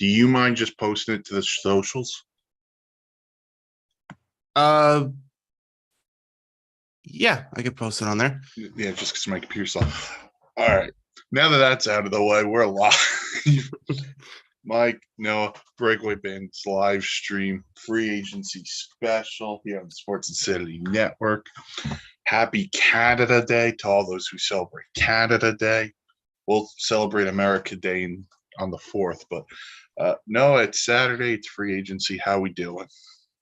Do you mind just posting it to the socials? Yeah, I could post it on there. Yeah, just because my computer's off. All right. Now that that's out of the way, we're live. Mike, Noah, Breakaway Bandits live stream, free agency special here on the Sports Insanity Network. Happy Canada Day to all those who celebrate Canada Day. We'll celebrate America Day on the 4th, but no, it's Saturday. It's free agency. How we doing?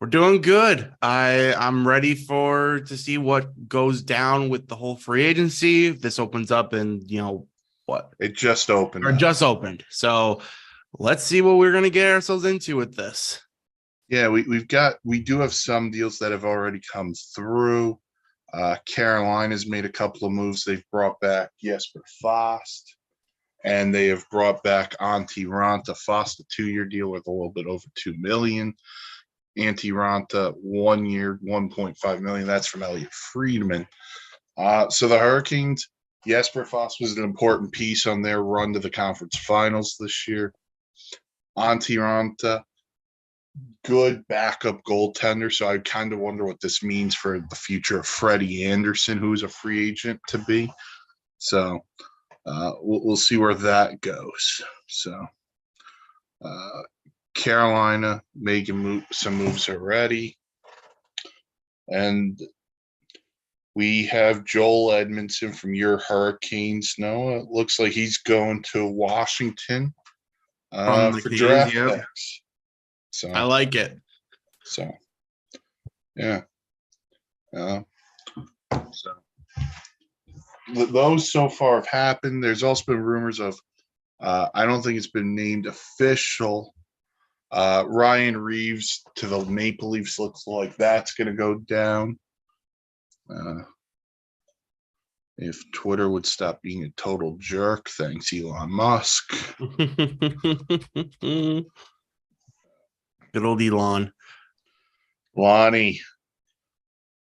We're doing good. I'm ready to see what goes down with the whole free agency. This opens up and what? It just opened. Or just opened. So let's see what we're gonna get ourselves into with this. Yeah, we do have some deals that have already come through. Carolina's made a couple of moves. They've brought back Jesper Fast, and they have brought back Antti Ranta. Fast, a 2-year deal with a little bit over $2 million. Antti Ranta, 1 year, $1.5 million. That's from Elliot Friedman. So the Hurricanes, Jesper Fast was an important piece on their run to the conference finals this year. Antti Ranta, good backup goaltender. So I kind of wonder what this means for the future of Freddie Anderson, who's a free agent to be. So we'll see where that goes. So Carolina making some moves already. And we have Joel Edmondson from your Hurricanes. Noah, it looks like he's going to Washington for draft picks. So I like it. So, yeah. So those so far have happened. There's also been rumors of, I don't think it's been named official. Ryan Reeves to the Maple Leafs looks like that's going to go down. If Twitter would stop being a total jerk, thanks Elon Musk. Good old Elon. Lonnie,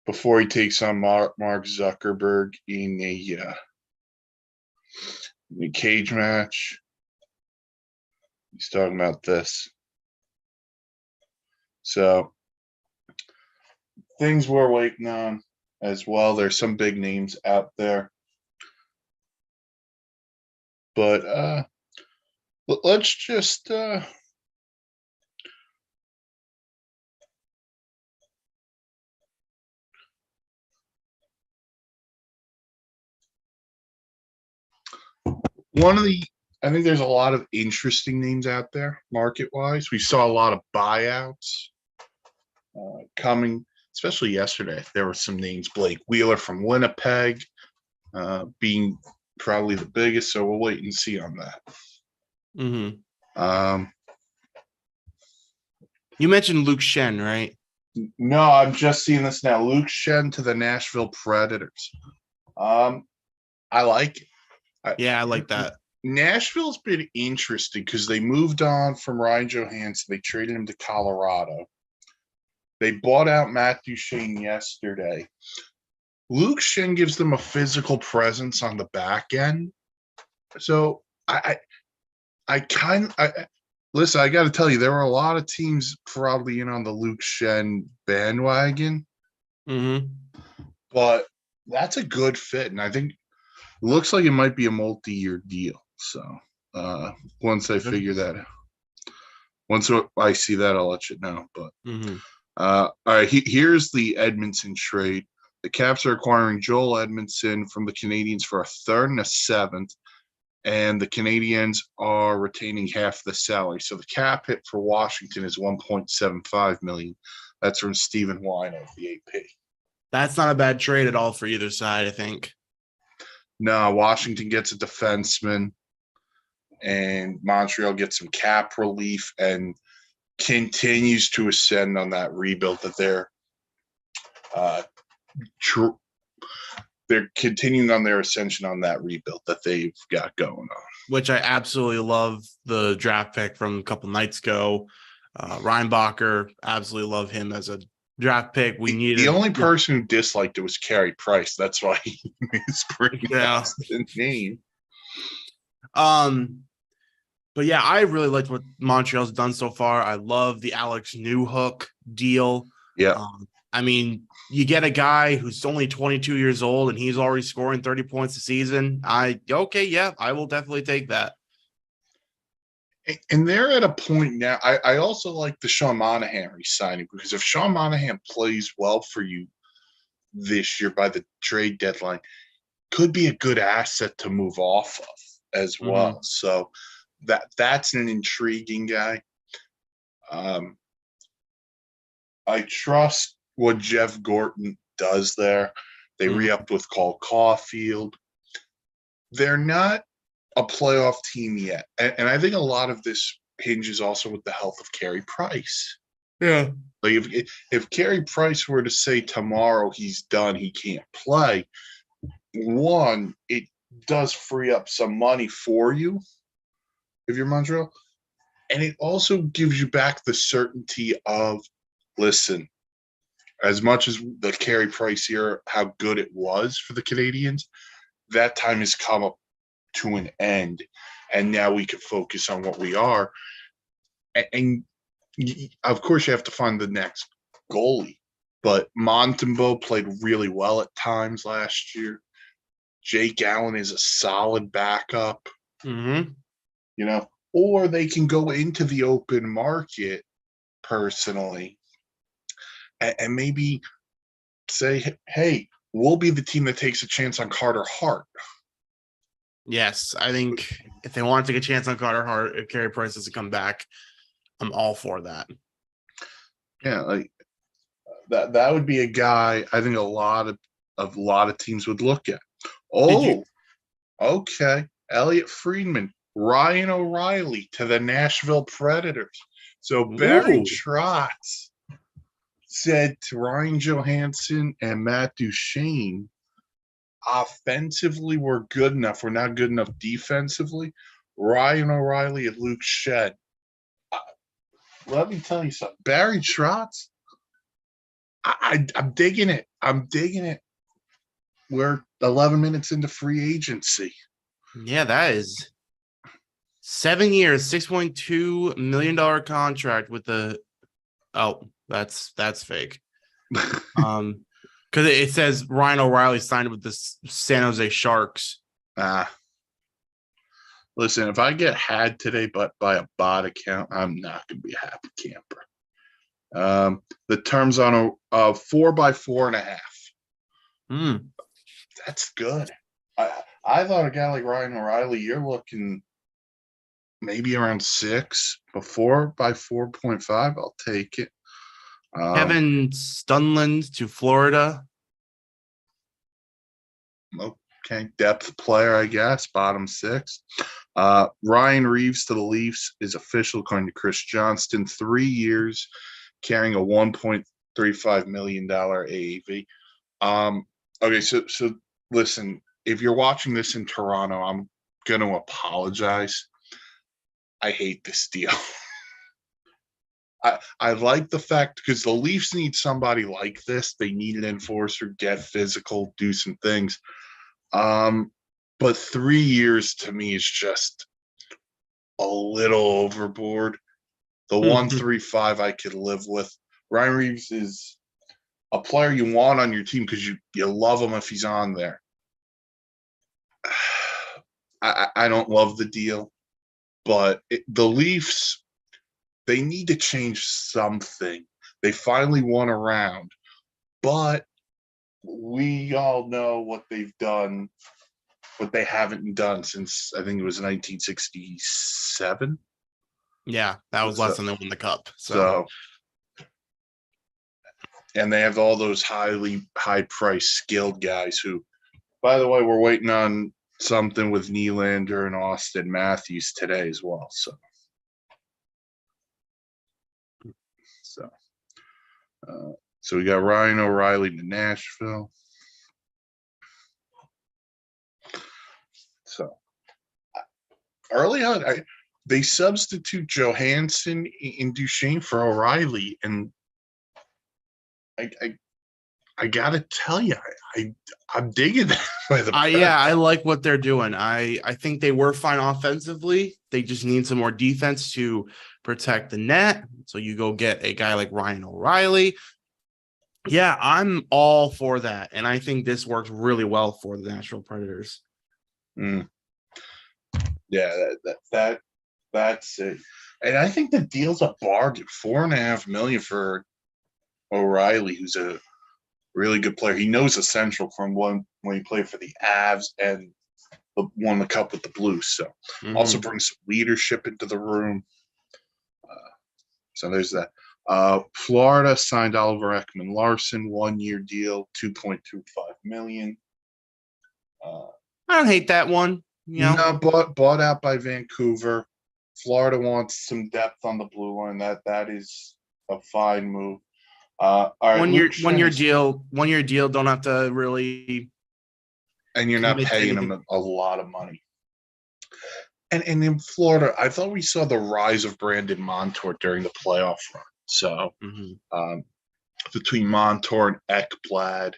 before he takes on Mark Zuckerberg in a cage match, he's talking about this. So things we're waiting on as well. There's some big names out there. But let's just I think there's a lot of interesting names out there market-wise. We saw a lot of buyouts coming, especially yesterday. There were some names, Blake Wheeler from Winnipeg being probably the biggest, so we'll wait and see on that. Mm-hmm. You mentioned Luke Schenn, right? No, I'm just seeing this now. Luke Schenn to the Nashville Predators. I like it. I like that. Nashville's been interesting because they moved on from Ryan Johansson. They traded him to Colorado. They bought out Matt Duchene yesterday. Luke Schenn gives them a physical presence on the back end. So listen, I got to tell you, there were a lot of teams probably in on the Luke Schenn bandwagon. Mm-hmm. But that's a good fit. And I think it looks like it might be a multi-year deal. So once I figure that out, once I see that, I'll let you know. But all right, here's the Edmondson trade. The Caps are acquiring Joel Edmondson from the Canadiens for a 3rd and a 7th, and the Canadiens are retaining half the salary. So the cap hit for Washington is $1.75 million. That's from Stephen Wine of the AP. That's not a bad trade at all for either side, I think. No, Washington gets a defenseman, and Montreal gets some cap relief and continues to ascend on that rebuild that they're continuing on their ascension on that rebuild that they've got going on. Which I absolutely love the draft pick from a couple nights ago. Reinbacher, absolutely love him as a draft pick. The only person who disliked it was Carey Price. That's why he mispronounced the name. But yeah, I really liked what Montreal's done so far. I love the Alex Newhook deal. Yeah. I mean, you get a guy who's only 22 years old and he's already scoring 30 points a season. Yeah, I will definitely take that. And they're at a point now. I also like the Sean Monahan re-signing, because if Sean Monahan plays well for you this year by the trade deadline, could be a good asset to move off of as well. So that's an intriguing guy. I trust what Jeff Gorton does there. They re-upped with Cole Caulfield. They're not a playoff team yet. And I think a lot of this hinges also with the health of Carey Price. Yeah. Like if Carey Price were to say tomorrow he's done, he can't play, one, it does free up some money for you if you're Montreal. And it also gives you back the certainty of, listen, as much as the Carey Price year, how good it was for the Canadians, that time has come up to an end. And now we can focus on what we are. And of course, you have to find the next goalie. But Montembeault played really well at times last year. Jake Allen is a solid backup. Or they can go into the open market personally and maybe say, hey, we'll be the team that takes a chance on Carter Hart. Yes, I think if they want to take a chance on Carter Hart, if Carey Price doesn't come back, I'm all for that. Yeah, like that would be a guy I think a lot of teams would look at. Okay. Elliot Friedman, Ryan O'Reilly to the Nashville Predators. So Barry Trotz said to Ryan Johansson and Matt Duchene, offensively, we're good enough. We're not good enough defensively. Ryan O'Reilly and Luke Shed. Let me tell you something. Barry Trotz, I'm digging it. We're 11 minutes into free agency. Yeah, that is 7 years, $6.2 million contract with the. Oh, that's fake. Because it says Ryan O'Reilly signed with the San Jose Sharks. Listen, if I get had today but by a bot account, I'm not going to be a happy camper. The terms on a 4x4.5. That's good. I thought a guy like Ryan O'Reilly, you're looking maybe around 6, but 4x4.5, I'll take it. Kevin Stunland to Florida. Okay, depth player, I guess, bottom 6. Ryan Reeves to the Leafs is official, according to Chris Johnston. 3 years, carrying a $1.35 million AAV. Okay, so listen, if you're watching this in Toronto, I'm going to apologize. I hate this deal. I like the fact, because the Leafs need somebody like this. They need an enforcer, get physical, do some things. But 3 years to me is just a little overboard. The 135 I could live with. Ryan Reeves is a player you want on your team because you love him if he's on there. I don't love the deal, but the Leafs, they need to change something. They finally won a round, but we all know what they've done, what they haven't done since I think it was 1967. Yeah, that was last time they won the cup. So and they have all those high-priced skilled guys who, by the way, we're waiting on something with Nylander and Austin Matthews today as well. So we got Ryan O'Reilly to Nashville. So early on, they substitute Johansson and Duchene for O'Reilly, and I gotta tell you, I'm digging that by the Yeah, I Preds. like what they're doing. I think they were fine offensively. They just need some more defense to protect the net. So you go get a guy like Ryan O'Reilly. Yeah, I'm all for that. And I think this works really well for the Nashville Predators. Mm, yeah, that's it. And I think the deal's a bargain. $4.5 million for O'Reilly, who's a really good player. He knows Essential from when he played for the Avs and won the cup with the Blues. So also brings some leadership into the room. So there's that. Florida signed Oliver Ekman-Larsson, 1-year deal, $2.25 million. I don't hate that one. No, bought out by Vancouver. Florida wants some depth on the blue line. That is a fine move. All right, Luke one year Schenn, deal, 1-year deal. Don't have to really and you're not commit to paying anything. him a lot of money. And in Florida, I thought we saw the rise of Brandon Montour during the playoff run. So between Montour and Ekblad,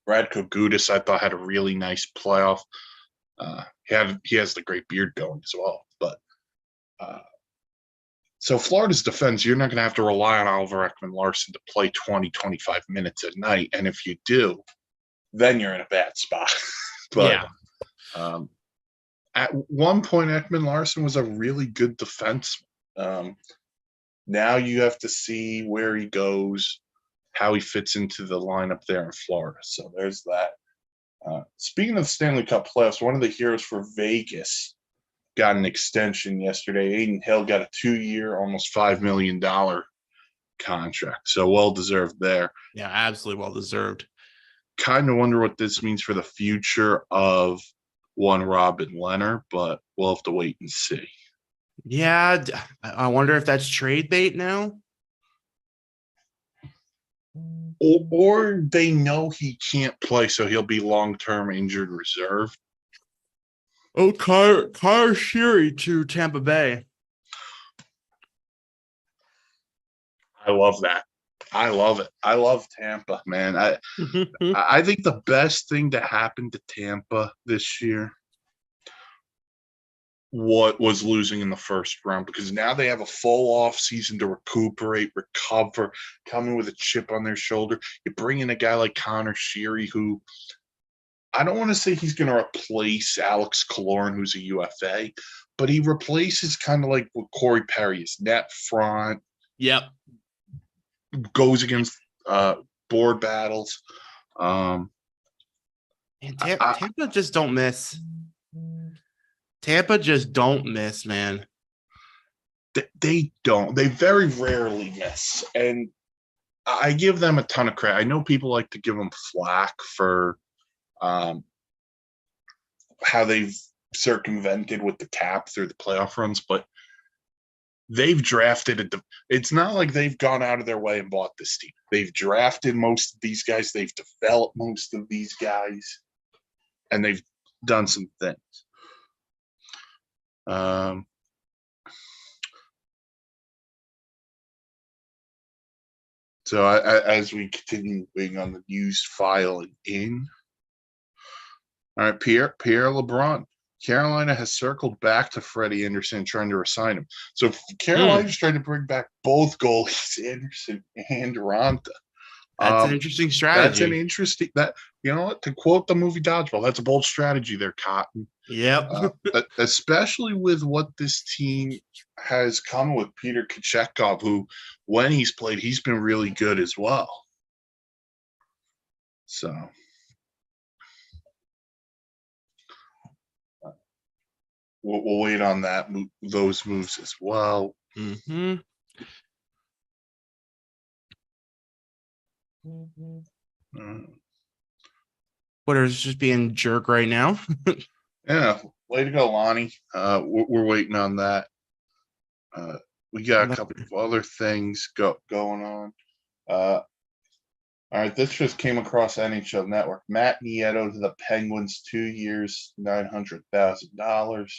Radko Gudas, I thought had a really nice playoff. He has the great beard going as well. But so Florida's defense, you're not going to have to rely on Oliver Ekman-Larsson to play 20, 25 minutes a night. And if you do, then you're in a bad spot. But at one point, Ekman-Larsson was a really good defenseman. Now you have to see where he goes, how he fits into the lineup there in Florida. So there's that. Speaking of the Stanley Cup playoffs, one of the heroes for Vegas got an extension yesterday. Aiden Hill got a 2-year, almost $5 million contract. So well-deserved there. Yeah, absolutely well-deserved. Kind of wonder what this means for the future of one Robin Leonard, but we'll have to wait and see. Yeah, I wonder if that's trade bait now. Or they know he can't play, so he'll be long-term injured reserve. Oh, Kyle Sheary to Tampa Bay. I love that. I love it. I love Tampa, man. I think the best thing to happen to Tampa this year what was losing in the first round, because now they have a full off season to recuperate, recover, coming with a chip on their shoulder. You bring in a guy like Connor Sheary, who I don't want to say he's going to replace Alex Killorn, who's a UFA, but he replaces kind of like what Corey Perry is, net front. Yep. Goes against board battles. And Tampa just don't miss. Tampa just don't miss, man. They don't. They very rarely miss. And I give them a ton of credit. I know people like to give them flack for how they've circumvented with the cap through the playoff runs, but they've drafted it's not like they've gone out of their way and bought this team. They've drafted most of these guys. They've developed most of these guys, and they've done some things. So as we continue being on the news file in, all right, Pierre LeBrun. Carolina has circled back to Freddie Anderson trying to resign him. So Carolina's trying to bring back both goalies, Anderson and Ronta. That's an interesting strategy. That's an interesting you know what? To quote the movie Dodgeball, that's a bold strategy there, Cotton. Yep. Especially with what this team has come with Peter Kochetkov, who, when he's played, he's been really good as well. So we'll wait on those moves as well. Mm-hmm. Twitter's just being jerk right now. Yeah, way to go, Lonnie. We're waiting on that. We got a couple of other things going on. All right, this just came across NHL Network. Matt Nieto to the Penguins, 2 years, $900,000.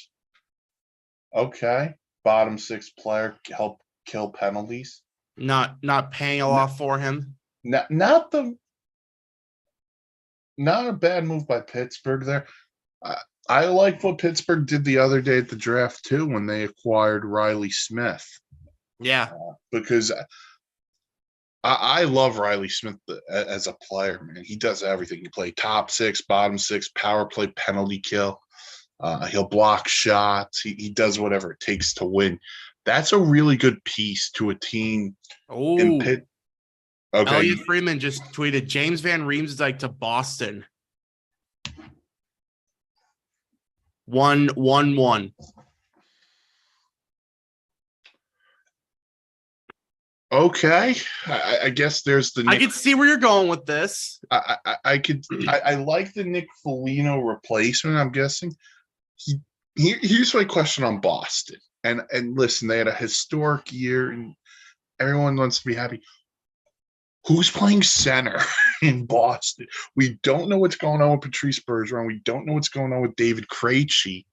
Okay, bottom six player, help kill penalties. Not paying a lot for him. Not the not a bad move by Pittsburgh there. I, I like what Pittsburgh did the other day at the draft too when they acquired Riley Smith, Yeah. because I love Riley Smith as a player, man. He does everything. He play top six, bottom six, power play, penalty kill. He'll block shots. He does whatever it takes to win. That's a really good piece to a team in Oh, Pitt. Okay. Elliot Freeman just tweeted James Van Riemsdyk to Boston. 1-1-1. Okay. I guess there's the I Nick. can see where you're going with this. I like the Nick Foligno replacement, I'm guessing. Here's my question on Boston. And listen, they had a historic year and everyone wants to be happy. Who's playing center in Boston? We don't know what's going on with Patrice Bergeron. We don't know what's going on with David Krejci.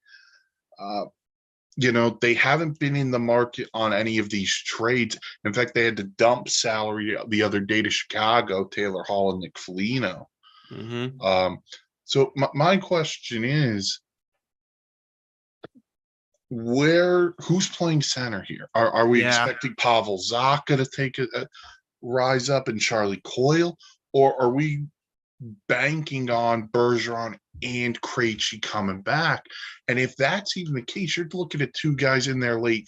They haven't been in the market on any of these trades. In fact, they had to dump salary the other day to Chicago, Taylor Hall and Nick Foligno. Mm-hmm. So my question is, who's playing center here? Are we expecting Pavel Zacha to take a rise up and Charlie Coyle, or are we banking on Bergeron and Krejci coming back? And if that's even the case, you're looking at two guys in their mid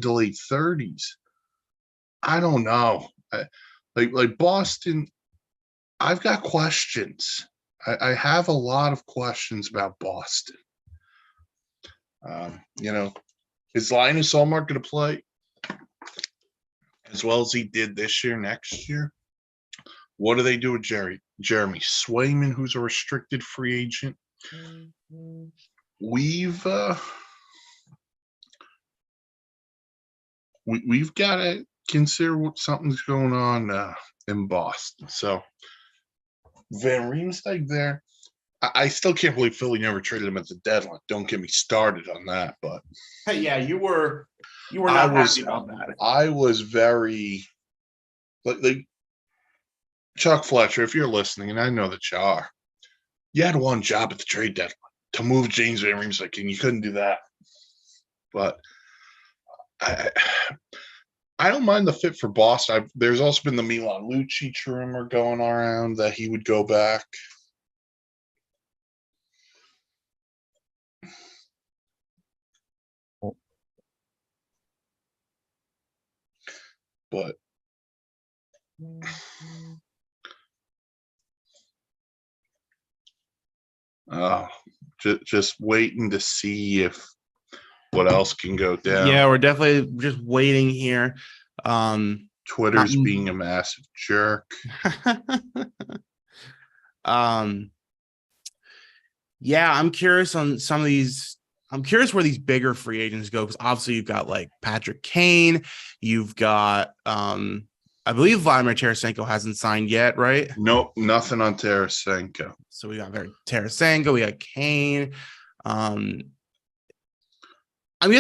to late 30s. I don't know. Like Boston, I've got questions. I have a lot of questions about Boston. Is Linus Ullmark going to play as well as he did this year, next year? What do they do with Jeremy Swayman, who's a restricted free agent? We've got to consider what something's going on in Boston. So Van Riemsdyk there. I still can't believe Philly never traded him at the deadline. Don't get me started on that. But yeah, you were not happy about that. I was very like Chuck Fletcher, if you're listening, and I know that you are, you had one job at the trade deadline to move James Van Riemsdyk, and you couldn't do that. But I don't mind the fit for Boston. There's also been the Milan Lucic rumor going around that he would go back. But just waiting to see if what else can go down. Yeah, we're definitely just waiting here. Twitter's being a massive jerk. Yeah, I'm curious on some of these. I'm curious where these bigger free agents go, because obviously you've got like Patrick Kane, you've got I believe Vladimir Tarasenko hasn't signed yet, right? Nope, nothing on Tarasenko. So we got Tarasenko, we got Kane. I think I've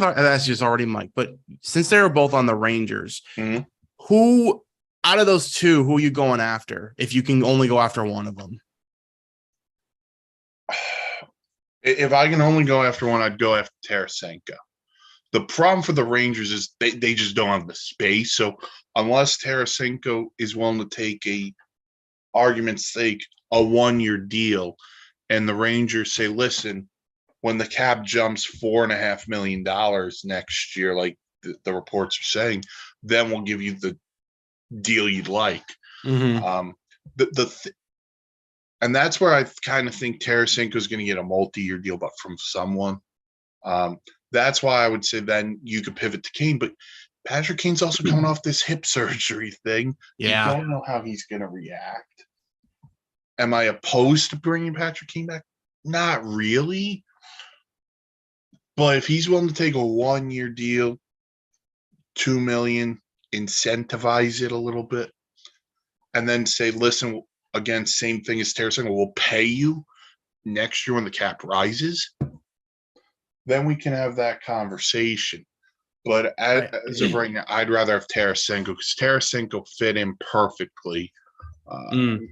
asked you this already, Mike, but since they were both on the Rangers, who out of those two, who are you going after if you can only go after one of them? If I can only go after one, I'd go after Tarasenko. The problem for the Rangers is they just don't have the space. So unless Tarasenko is willing to take argument's sake, a 1-year deal, and the Rangers say, listen, when the cap jumps $4.5 million next year, like the reports are saying, then we'll give you the deal you'd like. Mm-hmm. And that's where I kind of think Tarasenko is going to get a multi-year deal, but from someone. That's why I would say then you could pivot to Kane. But Patrick Kane's also coming off this hip surgery thing. Yeah. You don't know how he's going to react. Am I opposed to bringing Patrick Kane back? Not really. But if he's willing to take a 1-year deal, $2 million, incentivize it a little bit, and then say, listen, again, same thing as Tarasenko, we'll pay you next year when the cap rises, then we can have that conversation. But as of right now, I'd rather have Tarasenko, because Tarasenko fit in perfectly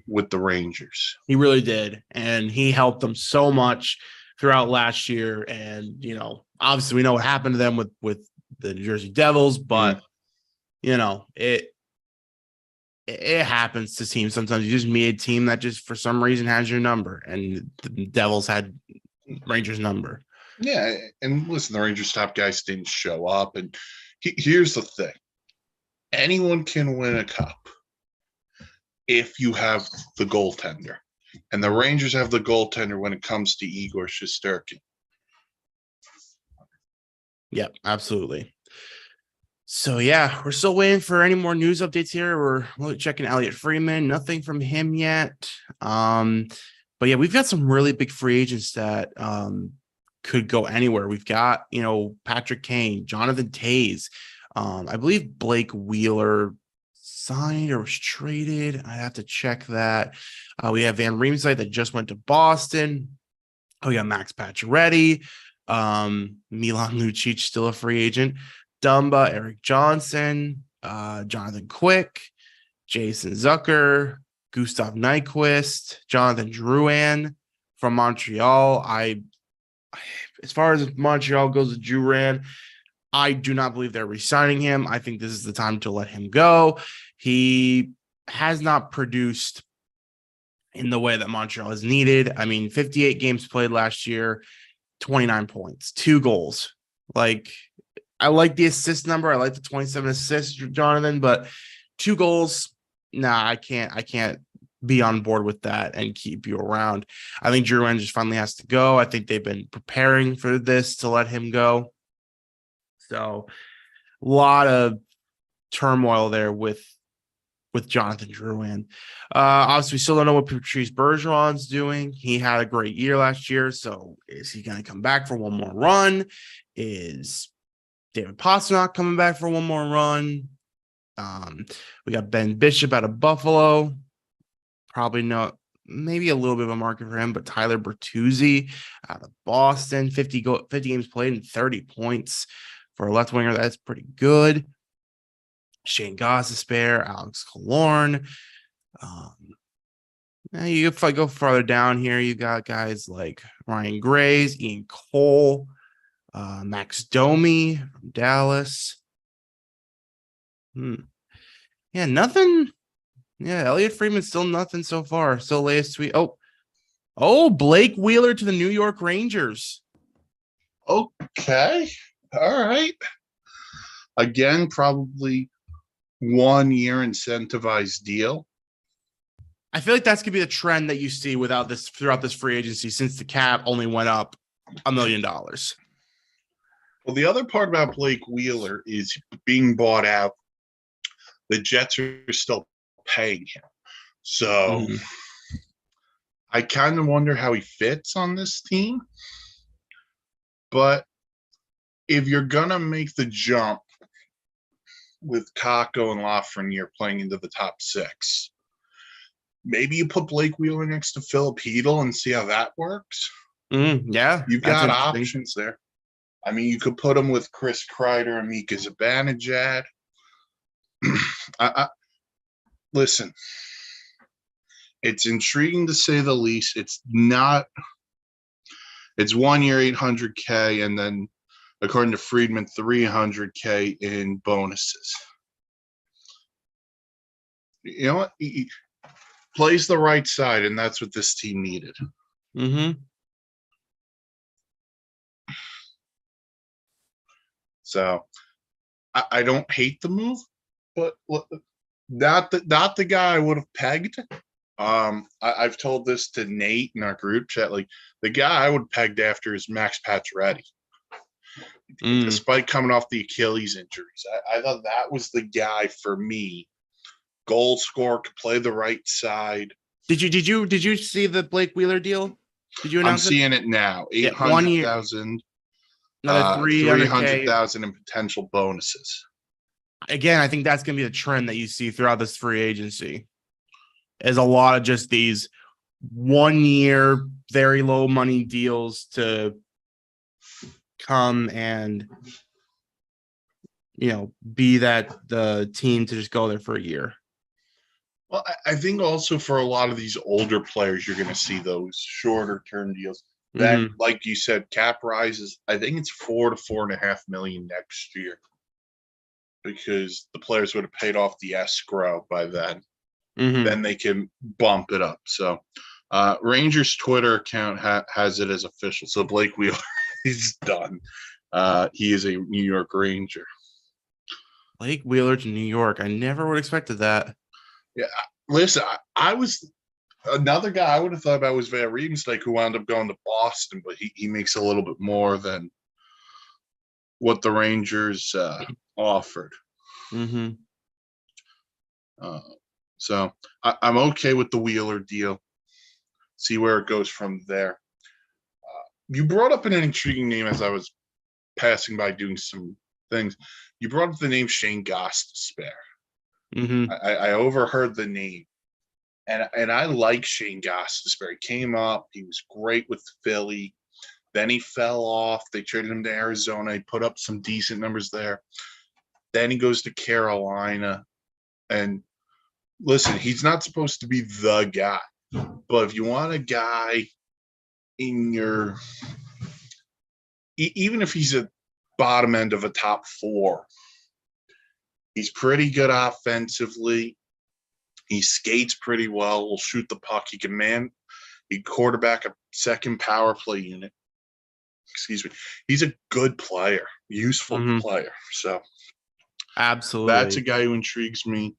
with the Rangers. He really did. And he helped them so much throughout last year. And, you know, obviously we know what happened to them with the New Jersey Devils, but, you know, it happens to teams. Sometimes you just meet a team that just for some reason has your number, and the Devils had Rangers' number. Yeah. And listen, the Rangers top guys didn't show up. And here's the thing. Anyone can win a cup if you have the goaltender. And the Rangers have the goaltender when it comes to Igor Shesterkin. Yep, absolutely. So, yeah, we're still waiting for any more news updates here. We're checking Elliott Freeman. Nothing from him yet. But, yeah, we've got some really big free agents that could go anywhere. We've got, you know, Patrick Kane, Jonathan Toews. I believe Blake Wheeler signed or was traded. I have to check that. We have Van Riemsdyk that just went to Boston. Oh, we got Max Pacioretty. Milan Lucic still a free agent. Dumba, Eric Johnson, Jonathan Quick, Jason Zucker, Gustav Nyquist, Jonathan Drouin from Montreal. As far as Montreal goes with Drouin, I do not believe they're re-signing him. I think this is the time to let him go. He has not produced in the way that Montreal has needed. I mean, 58 games played last year, 29 points, 2 goals. Like, I like the assist number. I like the 27 assists, Jonathan, but 2 goals. Nah, I can't be on board with that and keep you around. I think Drouin just finally has to go. I think they've been preparing for this to let him go. So a lot of turmoil there with Jonathan Drouin. Obviously, we still don't know what Patrice Bergeron's doing. He had a great year last year. So is he going to come back for one more run? Is David Pastrnak coming back for one more run? We got Ben Bishop out of Buffalo. Probably not, maybe a little bit of a market for him, but Tyler Bertuzzi out of Boston, 50 games played and 30 points for a left winger. That's pretty good. Shane Gostisbehere, Alex Killorn. If I go farther down here, you got guys like Ryan Graves, Ian Cole, Max Domi from Dallas. Yeah, nothing. Yeah, Elliott Freeman's still nothing so far. Still latest tweet. Oh, Blake Wheeler to the New York Rangers. Okay. All right. Again, probably 1 year incentivized deal. I feel like that's gonna be the trend that you see throughout this free agency, since the cap only went up $1 million. Well, the other part about Blake Wheeler is being bought out. The Jets are still paying him. So I kind of wonder how he fits on this team. But if you're going to make the jump with Kakko and Lafreniere playing into the top 6, maybe you put Blake Wheeler next to Philip Hedl and see how that works. Yeah. You've got options there. I mean, you could put him with Chris Kreider and Mika Zibanejad. Listen, it's intriguing to say the least. It's 1 year, $800K, and then, according to Friedman, $300K in bonuses. You know what? He plays the right side, and that's what this team needed. So I don't hate the move, but not the guy I would have pegged. I've told this to Nate in our group chat. Like, the guy I would have pegged after is Max Pacioretty. Despite coming off the Achilles injuries, I thought that was the guy for me. Goal scorer, could play the right side. Did you see the Blake Wheeler deal? Did you announce I'm seeing it now. 800,000. Another 300,000 in potential bonuses. Again, I think that's going to be the trend that you see throughout this free agency. Is a lot of just these 1 year, very low money deals to come and, be that the team to just go there for a year. Well, I think also for a lot of these older players, you're going to see those shorter term deals. Then, Mhm. like you said, cap rises. I think it's 4 to 4.5 million next year because the players would have paid off the escrow by then. Mhm. Then they can bump it up. So, Rangers Twitter account has it as official. So Blake Wheeler is done. He is a New York Ranger. Blake Wheeler to New York. I never would have expected that. Yeah, listen, I was another guy I would have thought about was Van Riemsdyk, who wound up going to Boston, but he makes a little bit more than what the Rangers offered. Mhm. Uh, so I'm okay with the Wheeler deal. See where it goes from there. You brought up an intriguing name as I was passing by doing some things. You brought up the name Shane Gostisbehere. Mhm. I overheard the name, and I like Shane Gostisbehere. He came up, he was great with Philly. Then he fell off. They traded him to Arizona. He put up some decent numbers there. Then he goes to Carolina. And listen, he's not supposed to be the guy, but if you want a guy in your, even if he's a bottom end of a top four, he's pretty good offensively. He skates pretty well. Will shoot the puck. He can he quarterback a second power play unit. Excuse me. He's a good player, useful Mhm. player. So that's a Absolutely. guy who intrigues me.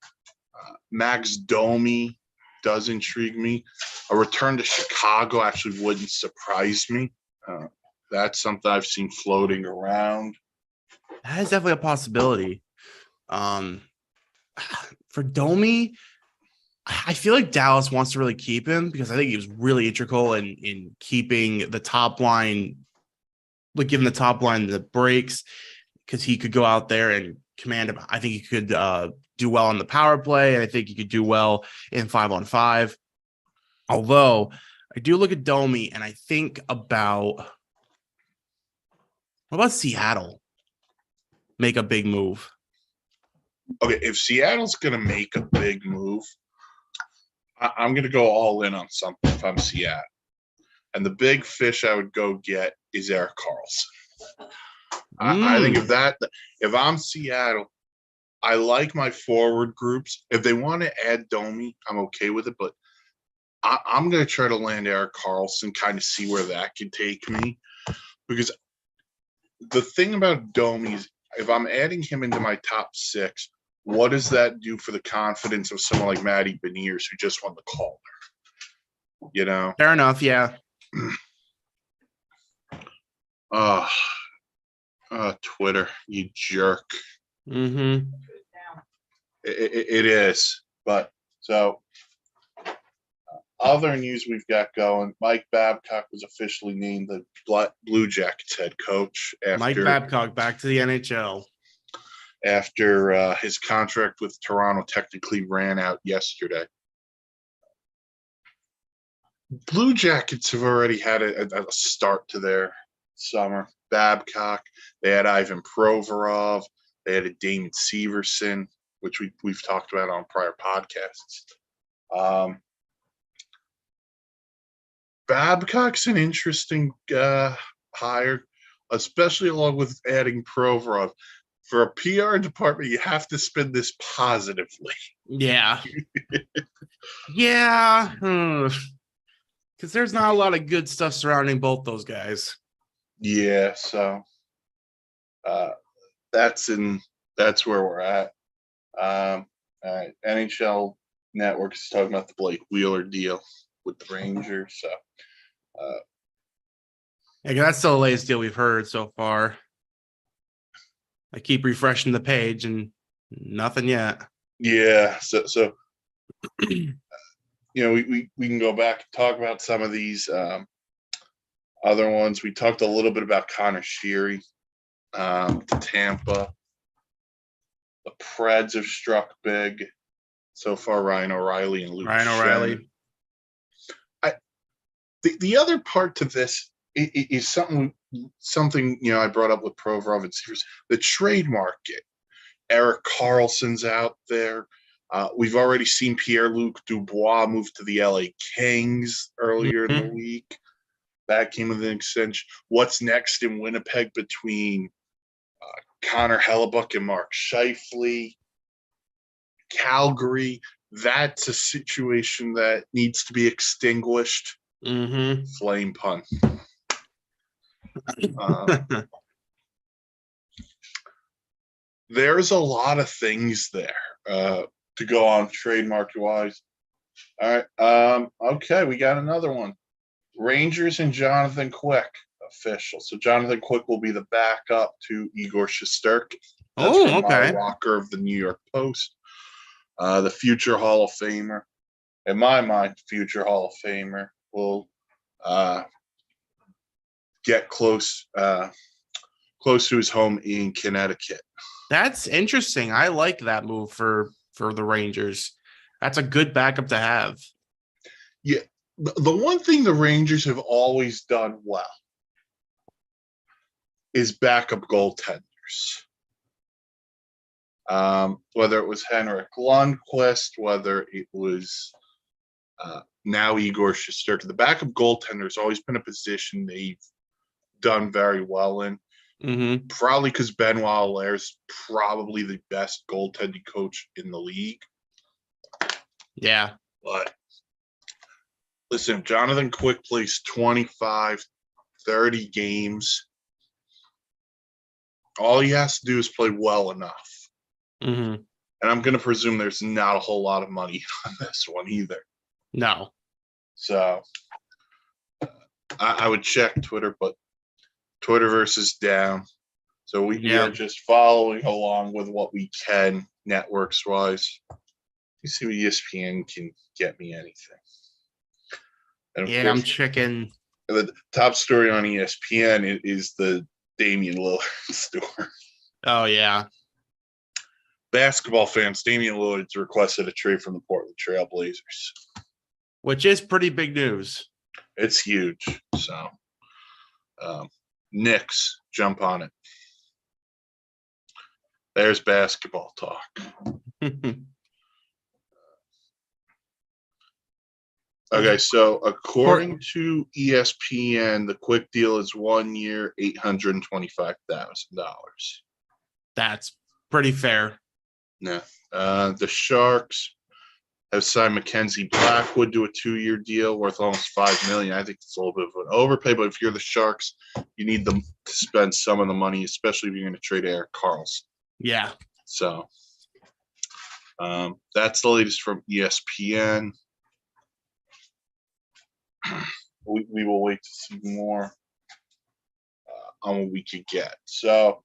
Max Domi does intrigue me. A return to Chicago actually wouldn't surprise me. Uh, that's something I've seen floating around. That is definitely a possibility. Um, for Domi, I feel like Dallas wants to really keep him because I think he was really integral in keeping the top line, like giving the top line the breaks because he could go out there and command him. I think he could do well on the power play, and I think he could do well in 5-on-5. Although I do look at Domi and I think about what about Seattle make a big move? Okay, if Seattle's going to make a big move, I'm going to go all in on something if I'm Seattle. And the big fish I would go get is Erik Karlsson. I think if I'm Seattle, I like my forward groups. If they want to add Domi, I'm okay with it. But I'm going to try to land Erik Karlsson, kind of see where that can take me. Because the thing about Domi is if I'm adding him into my top six, what does that do for the confidence of someone like Matty Beniers, who just won the Calder? You know? Fair enough. Yeah. Uh, Twitter, you jerk. Mm-hmm. It is. But so other news we've got going, Mike Babcock was officially named the Blue Jackets head coach Mike Babcock back to the NHL. After his contract with Toronto technically ran out yesterday. Blue Jackets have already had a start to their summer. Babcock, they had Ivan Provorov, they had a Damon Severson, which we've talked about on prior podcasts. Babcock's an interesting hire, especially along with adding Provorov. For a PR department, you have to spin this positively. Yeah. Yeah. Because there's not a lot of good stuff surrounding both those guys. Yeah, so that's where we're at. All right, NHL Network is talking about the Blake Wheeler deal with the Rangers. So, Yeah, that's still the latest deal we've heard so far. I keep refreshing the page and nothing yet. yeah, so we can go back and talk about some of these other ones. We talked a little bit about Connor Sheary to Tampa. The Preds have struck big so far. Ryan O'Reilly and Luke Ryan O'Reilly. Schenn. The other part to this is something I brought up with Provorov and Sears. The trade market. Erik Karlsson's out there. We've already seen Pierre-Luc Dubois move to the LA Kings earlier in the Mhm. week. That came with an extension. What's next in Winnipeg between Connor Hellebuck and Mark Scheifele? Calgary, that's a situation that needs to be extinguished. Flame pun. There's a lot of things there to go on trademark wise. All right. Okay, we got another one. Rangers and Jonathan Quick official. So Jonathan Quick will be the backup to Igor Shesterkin. That's from Okay. Walker of the New York Post. The future Hall of Famer. In my mind, future Hall of Famer will get close to his home in Connecticut. That's interesting. I like that move for the Rangers. That's a good backup to have. Yeah. The one thing the Rangers have always done well is backup goaltenders. Whether it was Henrik Lundqvist, whether it was now Igor Shesterkin, the backup goaltender has always been a position they've done very well in. Probably because Benoit Allaire is probably the best goaltending coach in the league. Yeah. But listen, if Jonathan Quick plays 25, 30 games, all he has to do is play well enough. And I'm going to presume there's not a whole lot of money on this one either. No. So I would check Twitter, but Twitterverse is down. So we are just following along with what we can networks-wise. You see what ESPN can get me anything. And of course, I'm checking. The top story on ESPN is the Damian Lillard story. Oh, yeah. Basketball fans, Damian Lillard's requested a trade from the Portland Trail Blazers. Which is pretty big news. It's huge. So, Knicks, jump on it. There's basketball talk. Okay, so according to ESPN, the Quick deal is 1 year, $825,000. That's pretty fair. Yeah. The Sharks have signed Mackenzie Blackwood to a 2-year deal worth almost $5 million. I think it's a little bit of an overpay, but if you're the Sharks, you need them to spend some of the money, especially if you're going to trade Erik Karlsson. Yeah. So that's the latest from ESPN. We will wait to see more on what we could get. So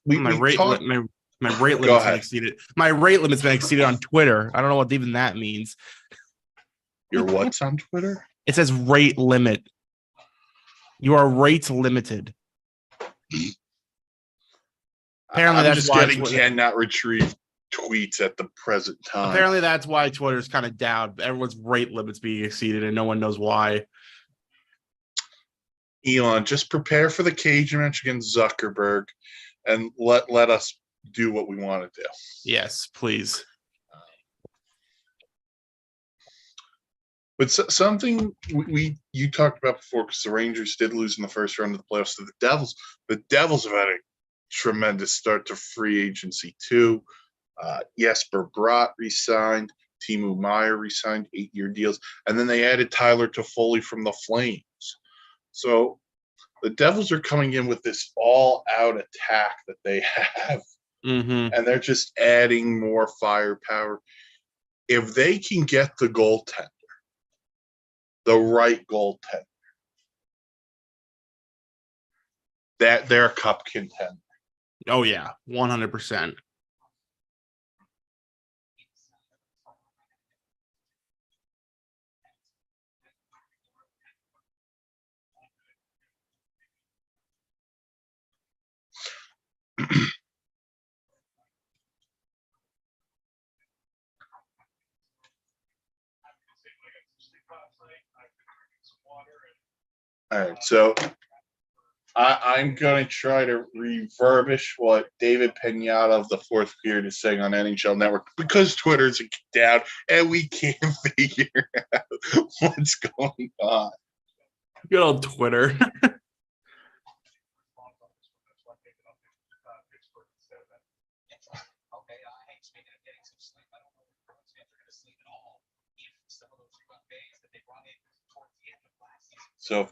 my rate limit's been exceeded. My rate limit's been exceeded on Twitter. I don't know what even that means. Your what's on Twitter? It says rate limit. You are rate limited. Apparently, that's why cannot retrieve tweets at the present time. Apparently, that's why Twitter's kind of down. Everyone's rate limits being exceeded, and no one knows why. Elon, just prepare for the cage match against Zuckerberg, and let us do what we want to do. Yes, please. But something you talked about before, because the Rangers did lose in the first round of the playoffs to the Devils. The Devils have had a tremendous start to free agency too. Jesper Bratt resigned, Timo Meier resigned 8-year deals, and then they added Tyler Toffoli from the Flames. So the Devils are coming in with this all-out attack that they have, and they're just adding more firepower. If they can get the goaltender, the right goaltender, that they're a cup contender. Oh yeah, 100%. All right, so I'm going to try to refurbish what David Pinata of the Fourth Period is saying on NHL Network because Twitter's down and we can't figure out what's going on. Good old Twitter. So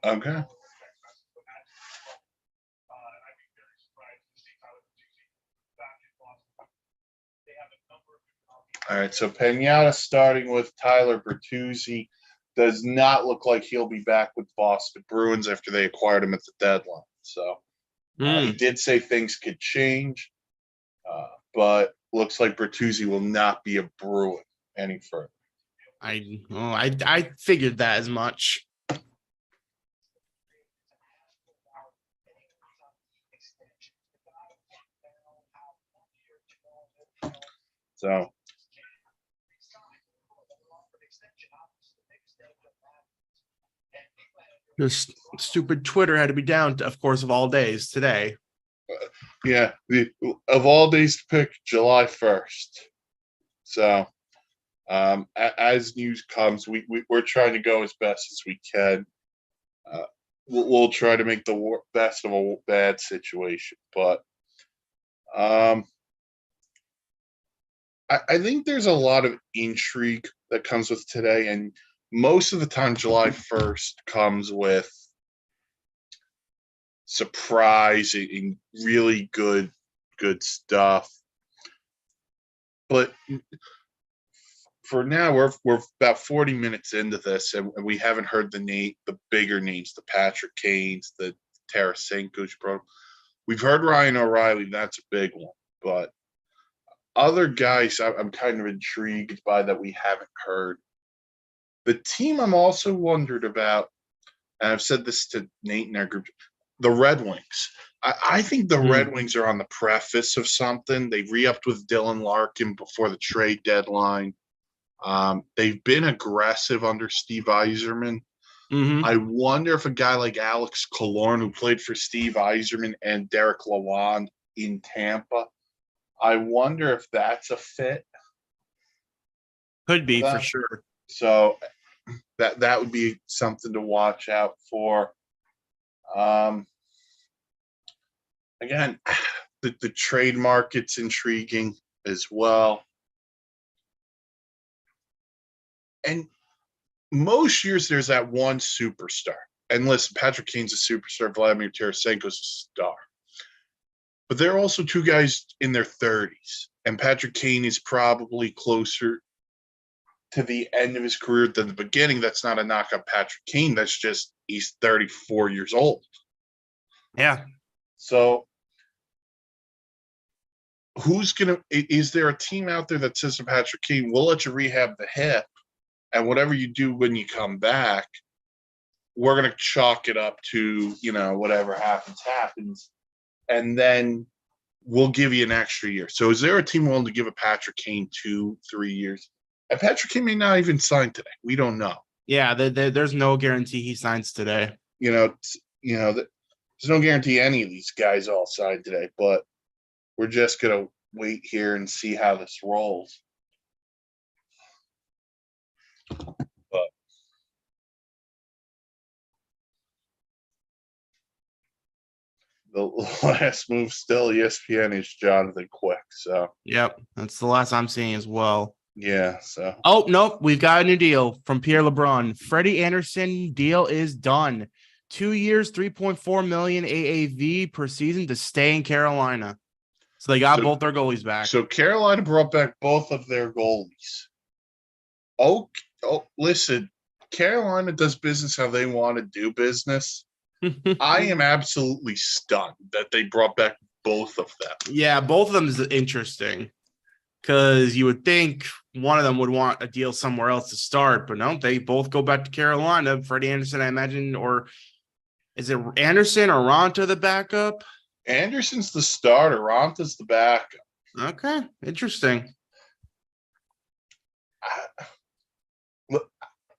okay. All right, so Pinata starting with Tyler Bertuzzi does not look like he'll be back with Boston Bruins after they acquired him at the deadline. So he did say things could change, but looks like Bertuzzi will not be a Bruin any further. I figured that as much. So This stupid Twitter had to be down, of course, of all days today. yeah, of all days to pick, July 1st. So as news comes, we're trying to go as best as we can. We'll try to make the best of a bad situation, but I think there's a lot of intrigue that comes with today, and most of the time, July 1st comes with surprise and really good stuff. But for now, we're about 40 minutes into this, and we haven't heard the bigger names, the Patrick Kanes, the Tarasenko. We've heard Ryan O'Reilly, that's a big one, but other guys I'm kind of intrigued by that we haven't heard. The team I'm also wondered about, and I've said this to Nate in our group, the Red Wings. I think the Red Wings are on the preface of something. They re-upped with Dylan Larkin before the trade deadline. They've been aggressive under Steve Yzerman. I wonder if a guy like Alex Killorn, who played for Steve Yzerman and Derek Lalonde in Tampa, I wonder if that's a fit. Could be for sure. So that would be something to watch out for. Again, the trade market's intriguing as well. And most years there's that one superstar. And listen, Patrick Kane's a superstar, Vladimir Tarasenko's a star. But there are also two guys in their 30s. And Patrick Kane is probably closer to the end of his career than the beginning. That's not a knock on Patrick Kane. That's just he's 34 years old. Yeah. So is there a team out there that says to Patrick Kane, we'll let you rehab the hip, and whatever you do when you come back, we're going to chalk it up to, whatever happens. And then we'll give you an extra year. So is there a team willing to give a Patrick Kane 2-3 years? And Patrick Kane may not even sign today. We don't know. Yeah, there's no guarantee he signs today. There's no guarantee any of these guys all sign today, but we're just going to wait here and see how this rolls. But the last move still ESPN is Jonathan Quick. So yep, that's the last I'm seeing as well. Yeah. So nope, we've got a new deal from Pierre LeBrun. Freddie Anderson deal is done. 2 years, $3.4 million AAV per season to stay in Carolina. So they got both their goalies back. So Carolina brought back both of their goalies. Oh, listen, Carolina does business how they want to do business. I am absolutely stunned that they brought back both of them. Yeah, both of them is interesting. because you would think one of them would want a deal somewhere else to start, but no, they both go back to Carolina. Freddie Anderson, I imagine, or is it Anderson or Ronta the backup? Anderson's the starter. Ronta's the backup. Okay, interesting. Look,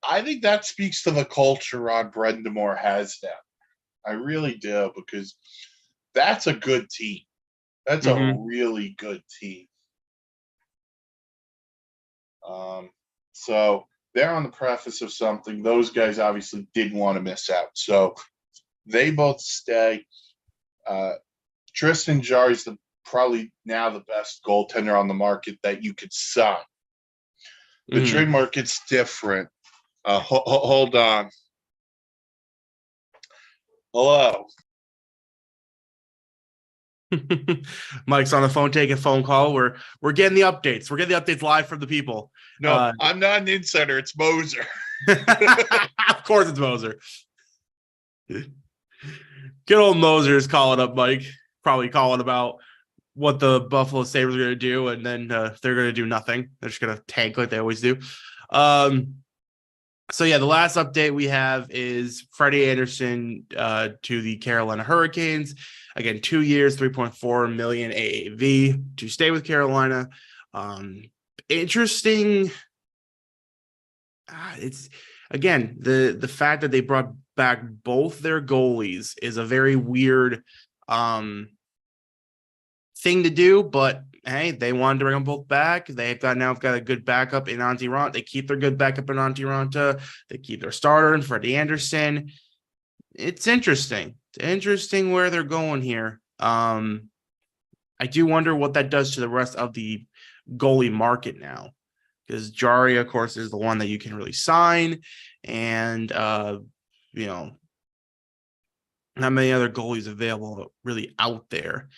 I think that speaks to the culture Rod Brendamore has now. I really do, because that's a good team. That's a really good team. So they're on the preface of something. Those guys obviously didn't want to miss out. So they both stay. Tristan Jarry is probably now the best goaltender on the market that you could sign. The trade market's different. Hold on. Hello. Mike's on the phone taking a phone call. We're getting the updates. We're getting the updates live from the people. No, I'm not an insider. It's Moser. Of course it's Moser. Good old Moser is calling up Mike. Probably calling about what the Buffalo Sabres are going to do, and then they're going to do nothing. They're just going to tank like they always do. So yeah, the last update we have is Freddie Anderson to the Carolina Hurricanes. Again, 2 years, $3.4 million AAV to stay with Carolina. Interesting. It's again the fact that they brought back both their goalies is a very weird thing to do, but hey, they wanted to bring them both back. They've now got a good backup in Antti Raanta. They keep their good backup in Antti Raanta. They keep their starter in Freddie Anderson. It's interesting. It's interesting where they're going here. I do wonder what that does to the rest of the goalie market now, because Jarry, of course, is the one that you can really sign, and you know, not many other goalies available really out there.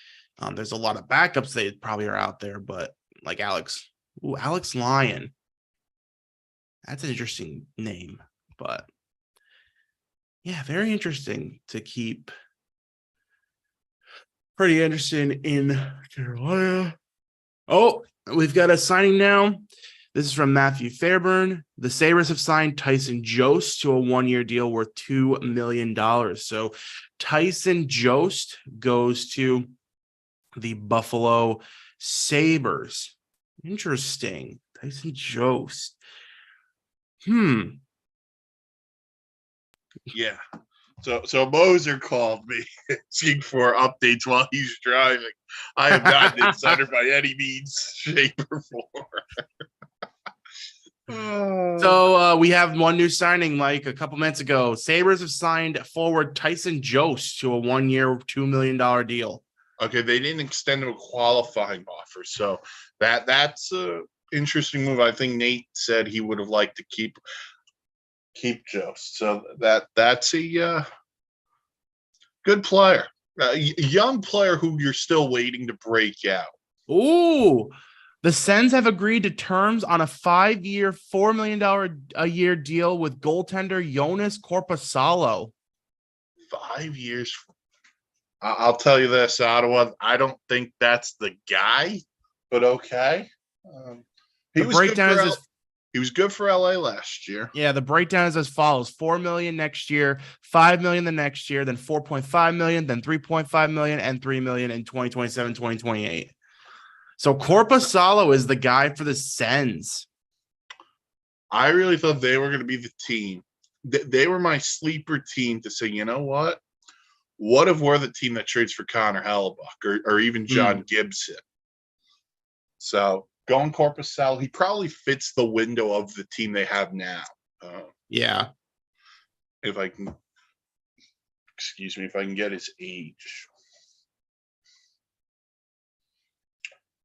There's a lot of backups that probably are out there, but like Alex Lyon. That's an interesting name, but yeah, very interesting to keep Freddie Anderson in Carolina. Oh, we've got a signing now. This is from Matthew Fairburn. The Sabres have signed Tyson Jost to a 1-year deal worth $2 million. So Tyson Jost goes to the Buffalo Sabres. Interesting. Tyson Jost. Yeah. So Moser called me asking for updates while he's driving. I am not an insider by any means, shape, or form. So we have one new signing, Mike, a couple minutes ago. Sabres have signed forward Tyson Jost to a 1-year, $2 million deal. Okay, they didn't extend him a qualifying offer, so that's a interesting move. I think Nate said he would have liked to keep Jost. So that's a good player, a young player who you're still waiting to break out. Ooh, the Sens have agreed to terms on a 5-year, $4 million a year deal with goaltender Jonas Korpisalo. 5 years. I'll tell you this, Ottawa. I don't think that's the guy, but okay. He was good for LA last year. Yeah, the breakdown is as follows: $4 million next year, $5 million the next year, then $4.5 million, then $3.5 million, and $3 million in 2027, 2028. So Korpisalo is the guy for the Sens. I really thought they were going to be the team. They were my sleeper team to say, you know what? What if we're the team that trades for Connor Hellebuck or even John Gibson? So going Korpisalo, he probably fits the window of the team they have now. Yeah. If I can get his age.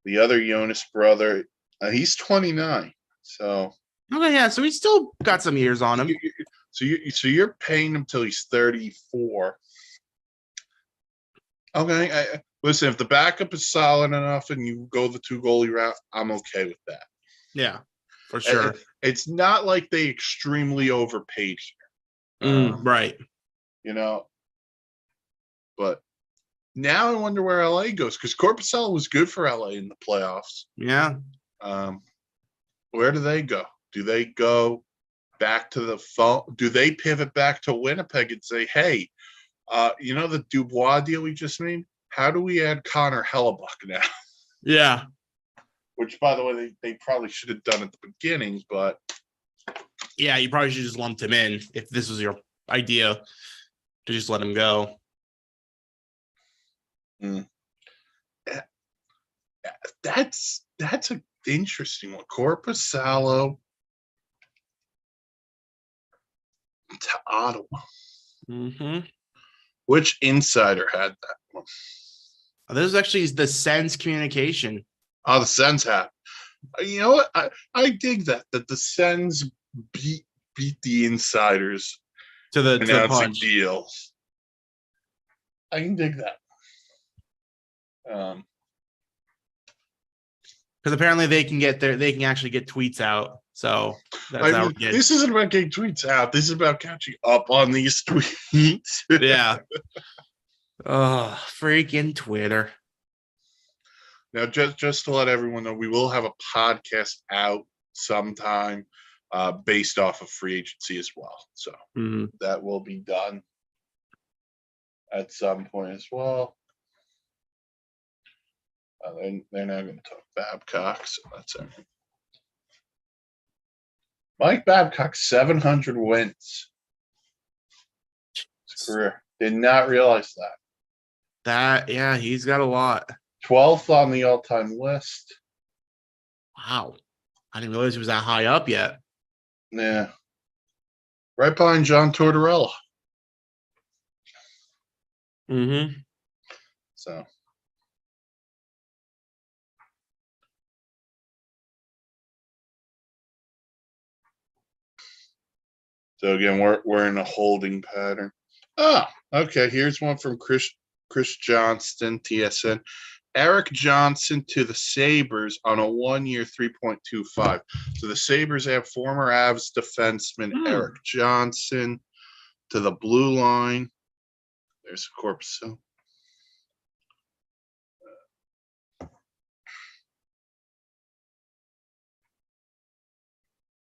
The other Jonas brother, he's 29. So okay, yeah. So he's still got some years on him. So you're paying him till he's 34. Okay, listen, if the backup is solid enough and you go the 2 goalie route, I'm okay with that. Yeah, for sure. It's not like they extremely overpaid here. Right. You know, but now I wonder where LA goes, because Korpisalo was good for LA in the playoffs. Yeah. Where do they go? Do they go back to the phone? Do they pivot back to Winnipeg and say, hey, the Dubois deal we just made? How do we add Connor Hellebuck now? Yeah. Which, by the way, they probably should have done at the beginning, but. Yeah, you probably should just lumped him in if this was your idea to just let him go. That's an interesting one. Corpusalo to Ottawa. Mm-hmm. Which insider had that one? This is actually the Sens communication. Oh, the Sens had. You know what? I dig that the Sens beat the insiders to the announcing punch. deals. I can dig that. Because apparently they can actually get tweets out. So that's this isn't about getting tweets out. This is about catching up on these tweets. Yeah. Oh, freaking Twitter. Now, just to let everyone know, we will have a podcast out sometime based off of free agency as well. So that will be done at some point as well. They're not going to talk Babcock, so that's everything. Mike Babcock, 700 wins. His career. Did not realize that. Yeah, he's got a lot. 12th on the all-time list. Wow. I didn't realize he was that high up yet. Yeah. Right behind John Tortorella. Mm-hmm. So. So again, we're in a holding pattern. Oh, okay. Here's one from Chris Johnston, TSN. Eric Johnson to the Sabres on a 1-year $3.25. So the Sabres have former Avs defenseman Eric Johnson to the blue line. There's a corpse.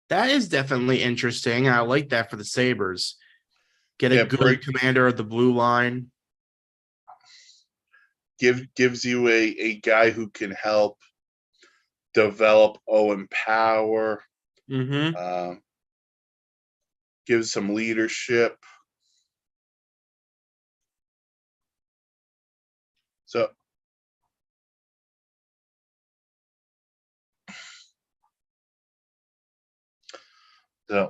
That is definitely interesting. I like that for the Sabres. Get a good commander of the blue line. Gives you a guy who can help develop Owen Power. Mm-hmm. Gives some leadership. So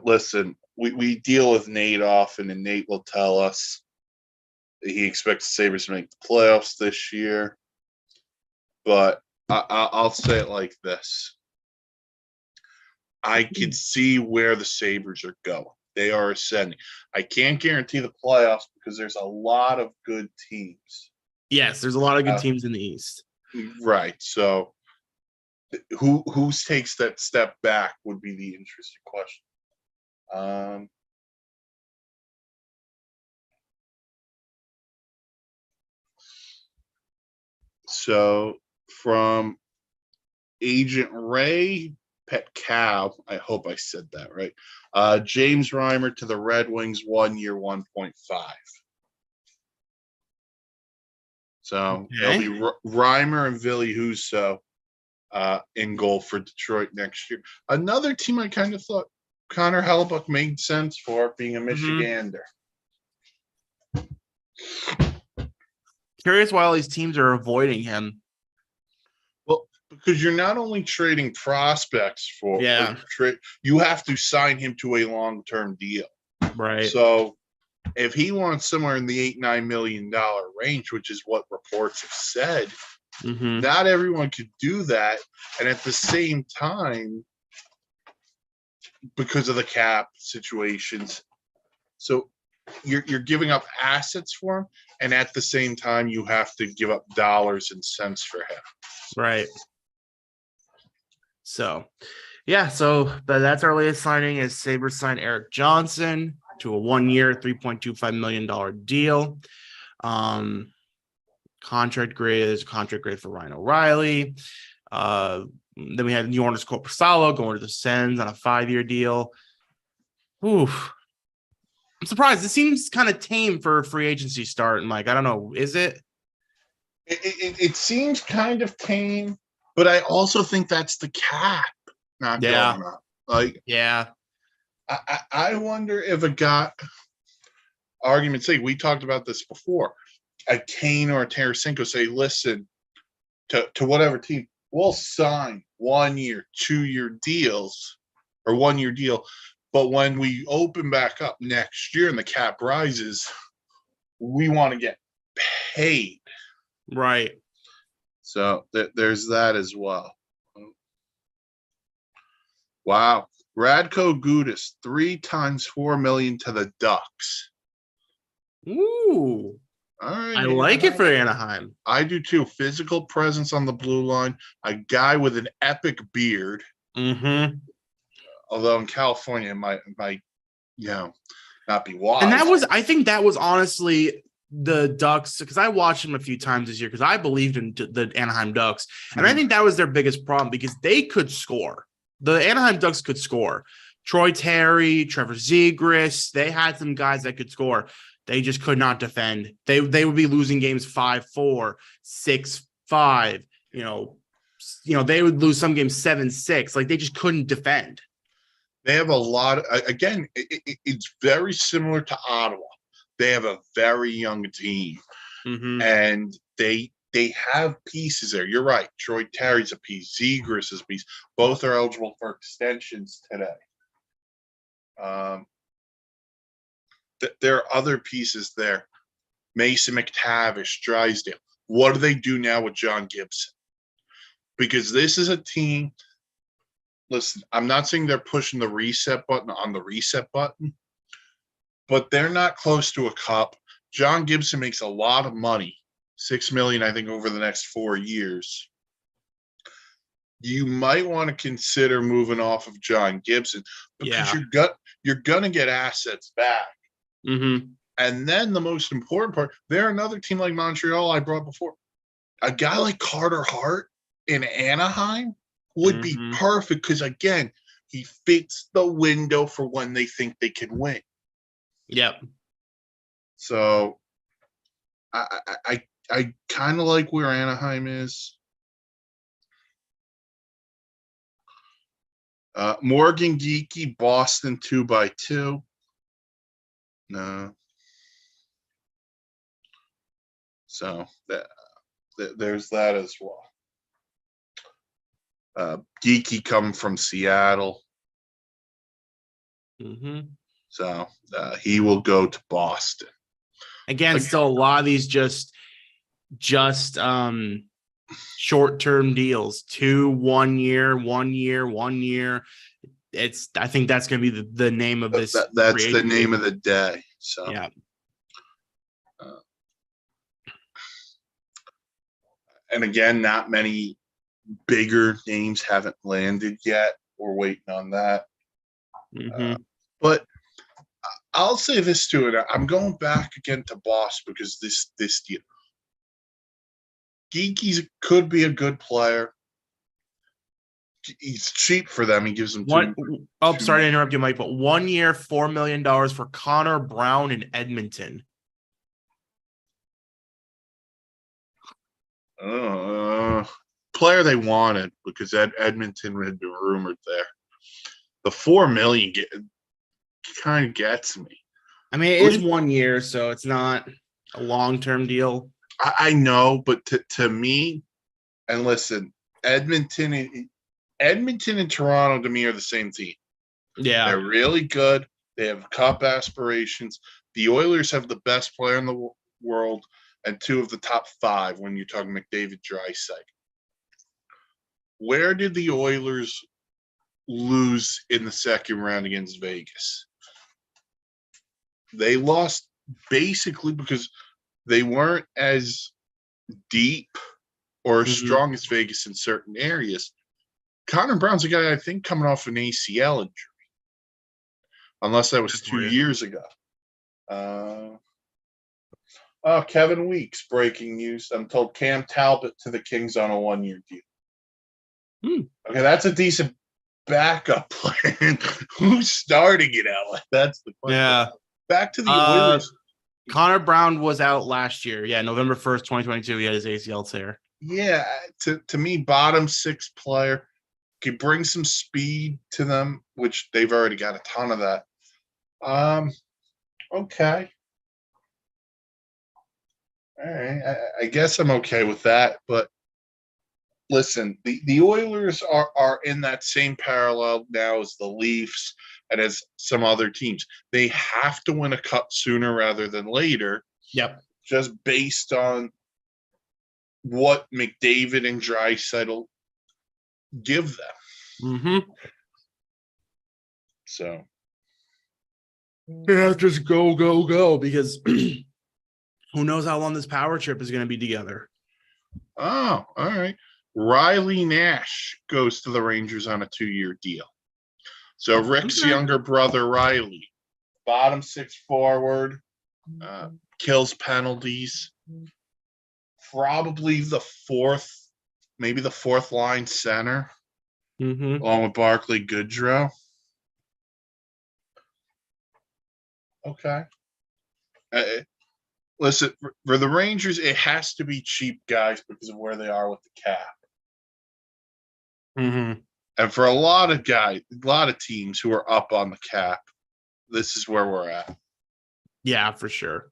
listen, we deal with Nate often, and Nate will tell us that he expects the Sabres to make the playoffs this year. But I'll say it like this. I can see where the Sabres are going. They are ascending. I can't guarantee the playoffs because there's a lot of good teams. Yes, there's a lot of good teams in the East. Right. So who takes that step back would be the interesting question. So from Agent Ray Petcow, I hope I said that right. James Reimer to the Red Wings, 1 year, 1.5. So It'll be Reimer and Ville Husso in goal for Detroit next year. Another team I kind of thought Connor Hellebuck made sense for, being a Michigander. Curious why all these teams are avoiding him. Well, because you're not only trading prospects for you have to sign him to a long-term deal. Right. So if he wants somewhere in the $8-9 million range, which is what reports have said, not everyone could do that. And at the same time, because of the cap situations, so you're giving up assets for him, and at the same time you have to give up dollars and cents for him. Right. So that's our latest signing. Is Sabres signed Eric Johnson to a 1-year $3.25 million deal. Contract grade for Ryan O'Reilly. Then we had Yoenis Korpisalo going to the Sens on a 5-year deal. Oof. I'm surprised. It seems kind of tame for a free agency start. And like, I don't know, is it? It seems kind of tame, but I also think that's the cap not Yeah. going up. Like, Yeah. I wonder if a guy, argument's sake, we talked about this before, a Kane or a Tarasenko say, listen, to whatever team, we'll sign 1 year, 2-year deals or 1-year deal. But when we open back up next year and the cap rises, we want to get paid. Right. So there's that as well. Wow. Radko Gudas, 3 times $4 million to the Ducks. Ooh. All right. I like it for Anaheim. I do too. Physical presence on the blue line. A guy with an epic beard. Mm-hmm. Although in California, it might not be wise. And I think that was honestly the Ducks, because I watched them a few times this year because I believed in the Anaheim Ducks. And I think that was their biggest problem because they could score. The Anaheim Ducks could score. Troy Terry, Trevor Zegras, they had some guys that could score. They just could not defend. They would be losing games 5-4, 6-5. They would lose some games 7-6. Like, they just couldn't defend. They have a lot of, again, it's very similar to Ottawa. They have a very young team, and they have pieces there. You're right. Troy Terry's a piece. Zegras is a piece. Both are eligible for extensions today. There are other pieces there. Mason McTavish, Drysdale. What do they do now with John Gibson? Because this is a team. Listen, I'm not saying they're pushing the reset button on the reset button, but they're not close to a cup. John Gibson makes a lot of money, $6 million, I think, over the next 4 years. You might want to consider moving off of John Gibson because you're gonna get assets back. And then the most important part, they're another team like Montreal I brought before. A guy like Carter Hart in Anaheim would be perfect because, again, he fits the window for when they think they can win. Yep. So I kind of like where Anaheim is. Morgan Geekie, Boston 2x2. No. So there's that as well. Geeky come from Seattle. So he will go to Boston. Again, still a lot of these just short-term deals. 2 1 year, 1 year, 1 year. I think that's going to be the name of this. That's the name of the day. So yeah. And again, not many bigger names haven't landed yet. We're waiting on that. But I'll say this too, and I'm going back again to Boston because this deal. Geeky could be a good player. He's cheap for them. He gives them sorry to interrupt you, Mike, but 1 year, $4 million for Connor Brown in Edmonton. Player they wanted because Edmonton had been rumored there. The $4 million kind of gets me. I mean, it is 1 year, so it's not a long-term deal. I know, but to me, and listen, Edmonton and Toronto to me are the same team. Yeah. They're really good. They have cup aspirations. The Oilers have the best player in the world and 2 of the top 5 when you're talking McDavid, Draisaitl. Where did the Oilers lose in the second round against Vegas? They lost basically because they weren't as deep or as strong as Vegas in certain areas. Connor Brown's a guy, I think, coming off an ACL injury, unless that was 2 years ago. Kevin Weeks, breaking news. I'm told Cam Talbot to the Kings on a 1-year deal. Okay, that's a decent backup plan. Who's starting it out? That's the question. Yeah. Back to the Oilers. Connor Brown was out last year. Yeah, November 1st, 2022. He had his ACL tear. Yeah, to me, bottom six player could bring some speed to them, which they've already got a ton of that. Okay. All right. I guess I'm okay with that. But listen, the Oilers are in that same parallel now as the Leafs and as some other teams. They have to win a cup sooner rather than later. Yep. Just based on what McDavid and Draisaitl give them. Mm-hmm. So yeah, just go because who knows how long this power trip is going to be together. Oh, all right. Riley Nash goes to the Rangers on a 2-year deal. So Rick's younger brother, Riley, bottom six forward, kills penalties. Probably maybe the fourth line center, along with Barclay Goodrow. Okay. Listen, for the Rangers, it has to be cheap guys because of where they are with the cap. Mm-hmm. And for a lot of teams who are up on the cap, this is where we're at. Yeah, for sure.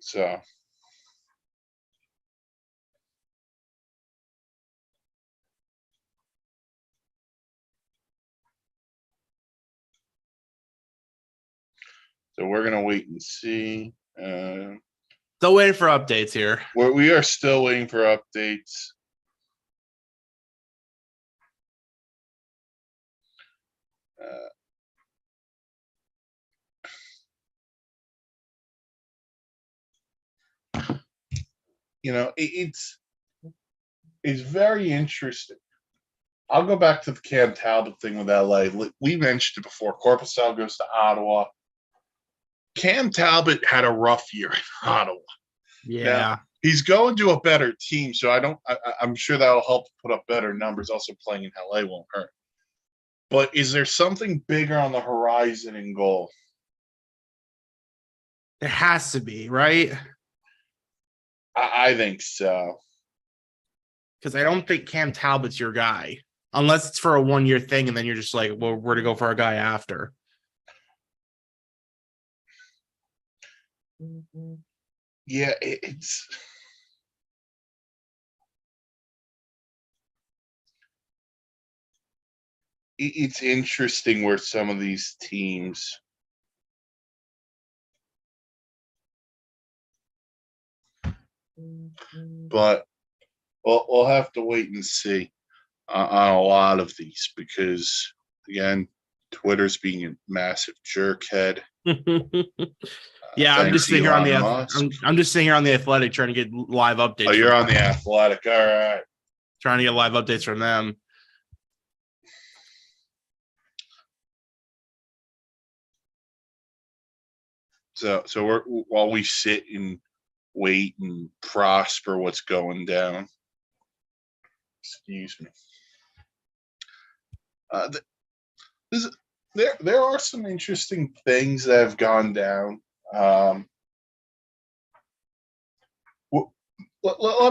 So we're gonna wait and see. Still waiting for updates here. We are still waiting for updates. It's very interesting. I'll go back to the Cam Talbot thing with LA. We mentioned it before. Corpusal goes to Ottawa. Cam Talbot had a rough year in Ottawa. Yeah. Now, he's going to a better team, so I'm sure that'll help put up better numbers. Also, playing in LA won't hurt. But is there something bigger on the horizon in goal? There has to be, right? I think so. Because I don't think Cam Talbot's your guy. Unless it's for a 1-year thing, and then you're just like, well, where to go for a guy after? Yeah, it's interesting where some of these teams but we'll have to wait and see on a lot of these because again, Twitter's being a massive jerkhead. Yeah, I'm just sitting here on I'm just sitting here on the Athletic trying to get live updates. Oh, you're on the Athletic. All right. Trying to get live updates from them. So while we sit and wait and prosper what's going down. Excuse me. There are some interesting things that have gone down. Let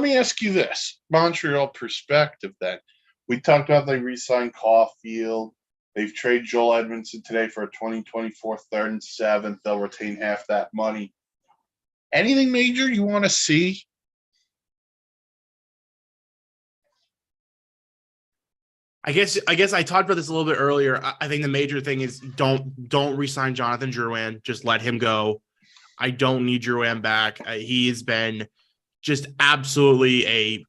me ask you this, Montreal perspective then. We talked about they re-signed Caulfield. They've traded Joel Edmondson today for a 2024 third and seventh. They'll retain half that money. Anything major you want to see? I guess I talked about this a little bit earlier. I think the major thing is don't re-sign Jonathan Drouin. Just let him go. I don't need Drouin back. He has been just absolutely a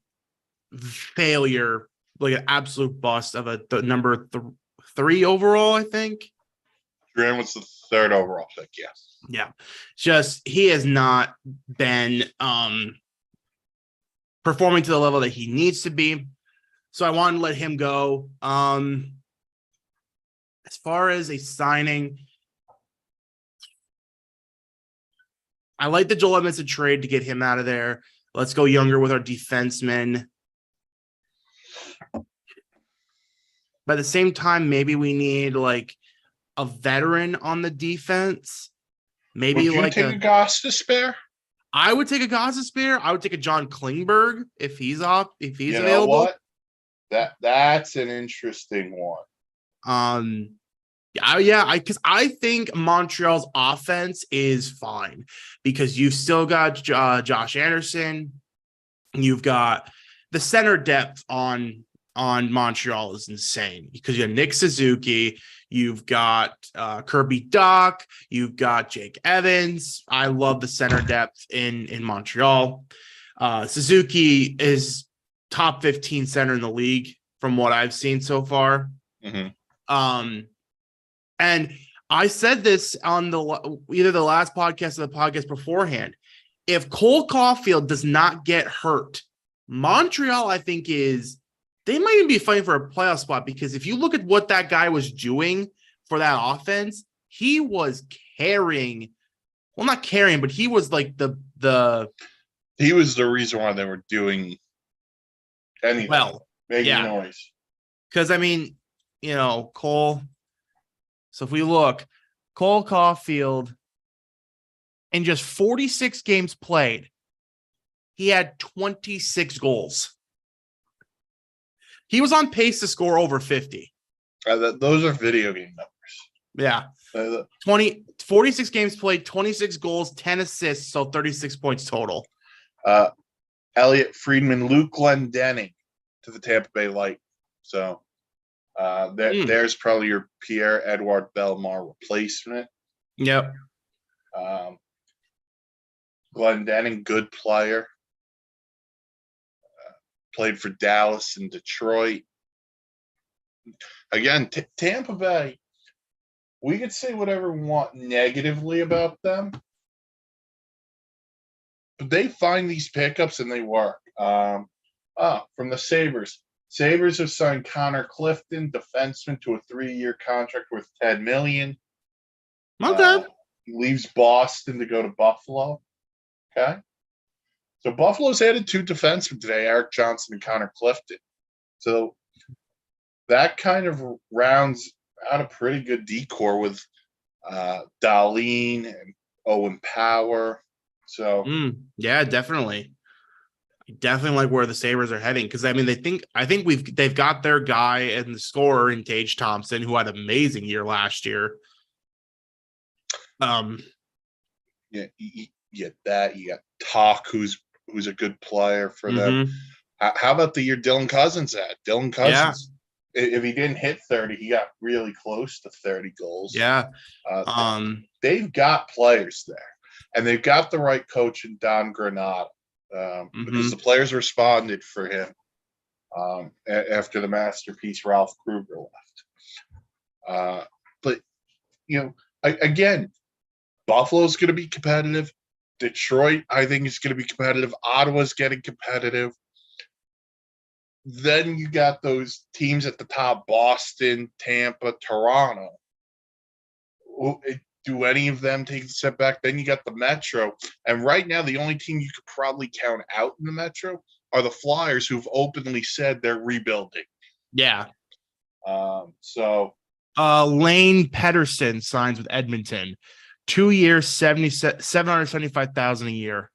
failure, like an absolute bust of the number 3 overall, I think. Drouin was the 3rd overall pick, yes. Yeah. Just he has not been performing to the level that he needs to be. So I want to let him go. As far as a signing, I like the Joel Edmondson trade to get him out of there. Let's go younger with our defensemen. But at the same time, maybe we need like a veteran on the defense. Maybe Would you like take a Goss to spare? I would take a Gaza Spear. I would take a John Klingberg if he's You know available. what? That's an interesting one. Because I think Montreal's offense is fine because you've still got Josh Anderson. You've got the center depth on Montreal is insane because you have Nick Suzuki, you've got Kirby Doc, you've got Jake Evans. I love the center depth in Montreal. Suzuki is top 15 center in the league from what I've seen so far. Mm-hmm. And I said this on either the last podcast or the podcast beforehand. If Cole Caulfield does not get hurt, Montreal, I think, they might even be fighting for a playoff spot because if you look at what that guy was doing for that offense, he was carrying. Well, not carrying, but he was like he was the reason why they were doing anything. Well, making noise. Because Cole. So if we look, Cole Caulfield, in just 46 games played, he had 26 goals. He was on pace to score over 50. Those are video game numbers. Yeah. 46 games played, 26 goals, 10 assists, so 36 points total. Elliot Friedman, Luke Glendening to the Tampa Bay Lightning. So there's probably your Pierre-Edouard Bellemare replacement. Yep. Glendening, good player. Played for Dallas and Detroit. Again, Tampa Bay, we could say whatever we want negatively about them, but they find these pickups and they work. From the Sabres. Sabres have signed Connor Clifton, defenseman, to a 3-year contract worth $10 million. Okay. He leaves Boston to go to Buffalo. Okay. So Buffalo's added 2 defensemen today, Eric Johnson and Connor Clifton. So that kind of rounds out a pretty good decor with Darlene and Owen Power. So yeah, definitely. Definitely like where the Sabres are heading because I think they've got their guy and the scorer in Tage Thompson who had an amazing year last year. Yeah, you get that. You got Talk, who's a good player for them. How about the year Dylan Cousins had? Dylan Cousins, if he didn't hit 30, he got really close to 30 goals. Yeah. They've got players there, and they've got the right coach in Don Granado. Because the players responded for him after the masterpiece Ralph Kruger left. But again, Buffalo's going to be competitive. Detroit, I think, is going to be competitive. Ottawa's getting competitive. Then you got those teams at the top: Boston, Tampa, Toronto. Do any of them take a step back? Then you got the Metro. And right now, the only team you could probably count out in the Metro are the Flyers, who've openly said they're rebuilding. Yeah. Lane Pedersen signs with Edmonton. 2 years, $775,000 a year.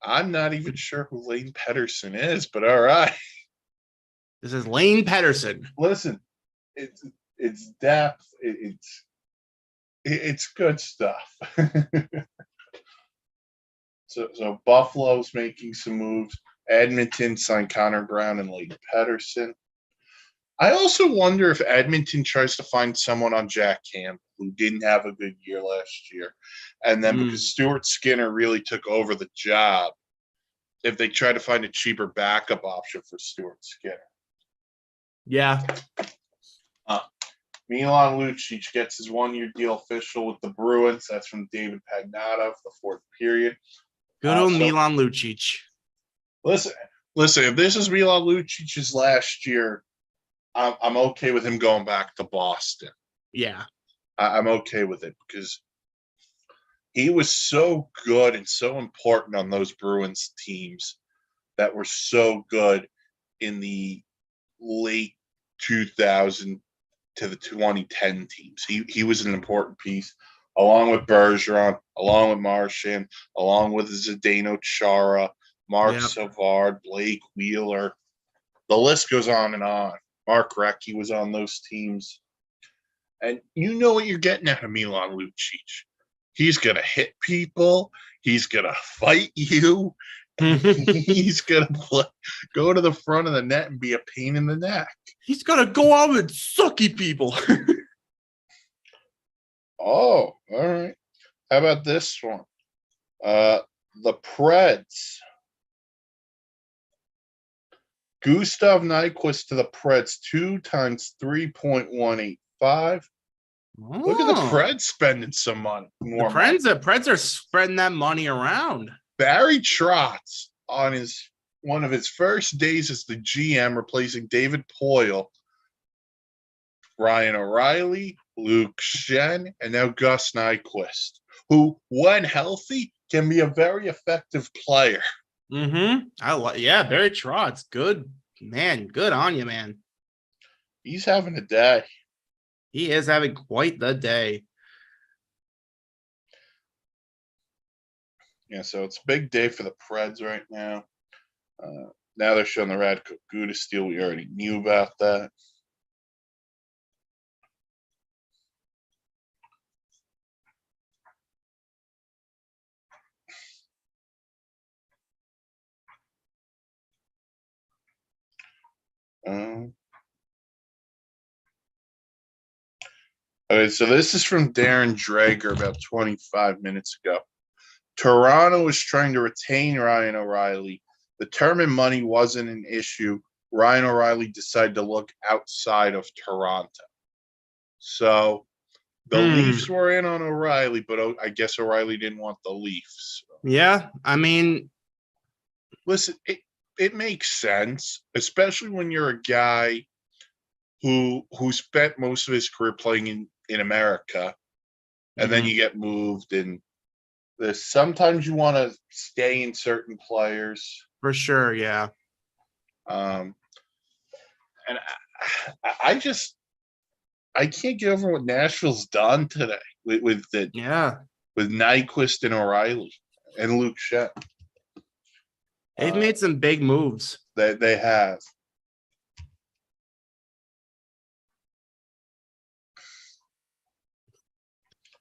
I'm not even sure who Lane Pedersen is, but all right. This is Lane Pedersen. Listen, it's depth. It's good stuff. So Buffalo's making some moves. Edmonton signed Connor Brown and Lane Pedersen. I also wonder if Edmonton tries to find someone on Jack Campbell who didn't have a good year last year. And then because Stuart Skinner really took over the job, if they try to find a cheaper backup option for Stuart Skinner. Yeah. Milan Lucic gets his 1-year deal official with the Bruins. That's from David Pagnotta for the 4th period. Good old Milan Lucic. Listen, if this is Milan Lucic's last year, I'm okay with him going back to Boston. Yeah. I'm okay with it because he was so good and so important on those Bruins teams that were so good in the late 2000 to the 2010 teams. He was an important piece, along with Bergeron, along with Marchand, along with Zdeno Chara, Mark Yeah. Savard, Blake Wheeler. The list goes on and on. Mark Recchi was on those teams. And you know what you're getting out of Milan Lucic. He's going to hit people. He's going to fight you. He's going to go to the front of the net and be a pain in the neck. He's gonna go out and sucky people. Oh, all right. How about this one? The Preds. Gustav Nyquist to the Preds 2 times 3.185. Look at the Preds spending some money. The Preds are spreading that money around. Barry Trotz on one of his first days as the GM, replacing David Poyle, Ryan O'Reilly, Luke Shen, and now Gus Nyquist, who, when healthy, can be a very effective player. Yeah, Barry Trotz. Good, man. Good on you, man. He's having a day. He is having quite the day. Yeah, so it's a big day for the Preds right now. Now they're showing the Radko Gudas deal. We already knew about that. Okay, so this is from Darren Drager about 25 minutes ago. Toronto is trying to retain Ryan O'Reilly. The term and money wasn't an issue. Ryan O'Reilly decided to look outside of Toronto. So the Leafs were in on O'Reilly, but I guess O'Reilly didn't want the Leafs. Yeah, I mean, listen, it makes sense, especially when you're a guy who spent most of his career playing in America, and then you get moved, and sometimes you want to stay in certain players. For sure, yeah. And I can't get over what Nashville's done today with Nyquist and O'Reilly and Luke Shen. They've made some big moves. They have.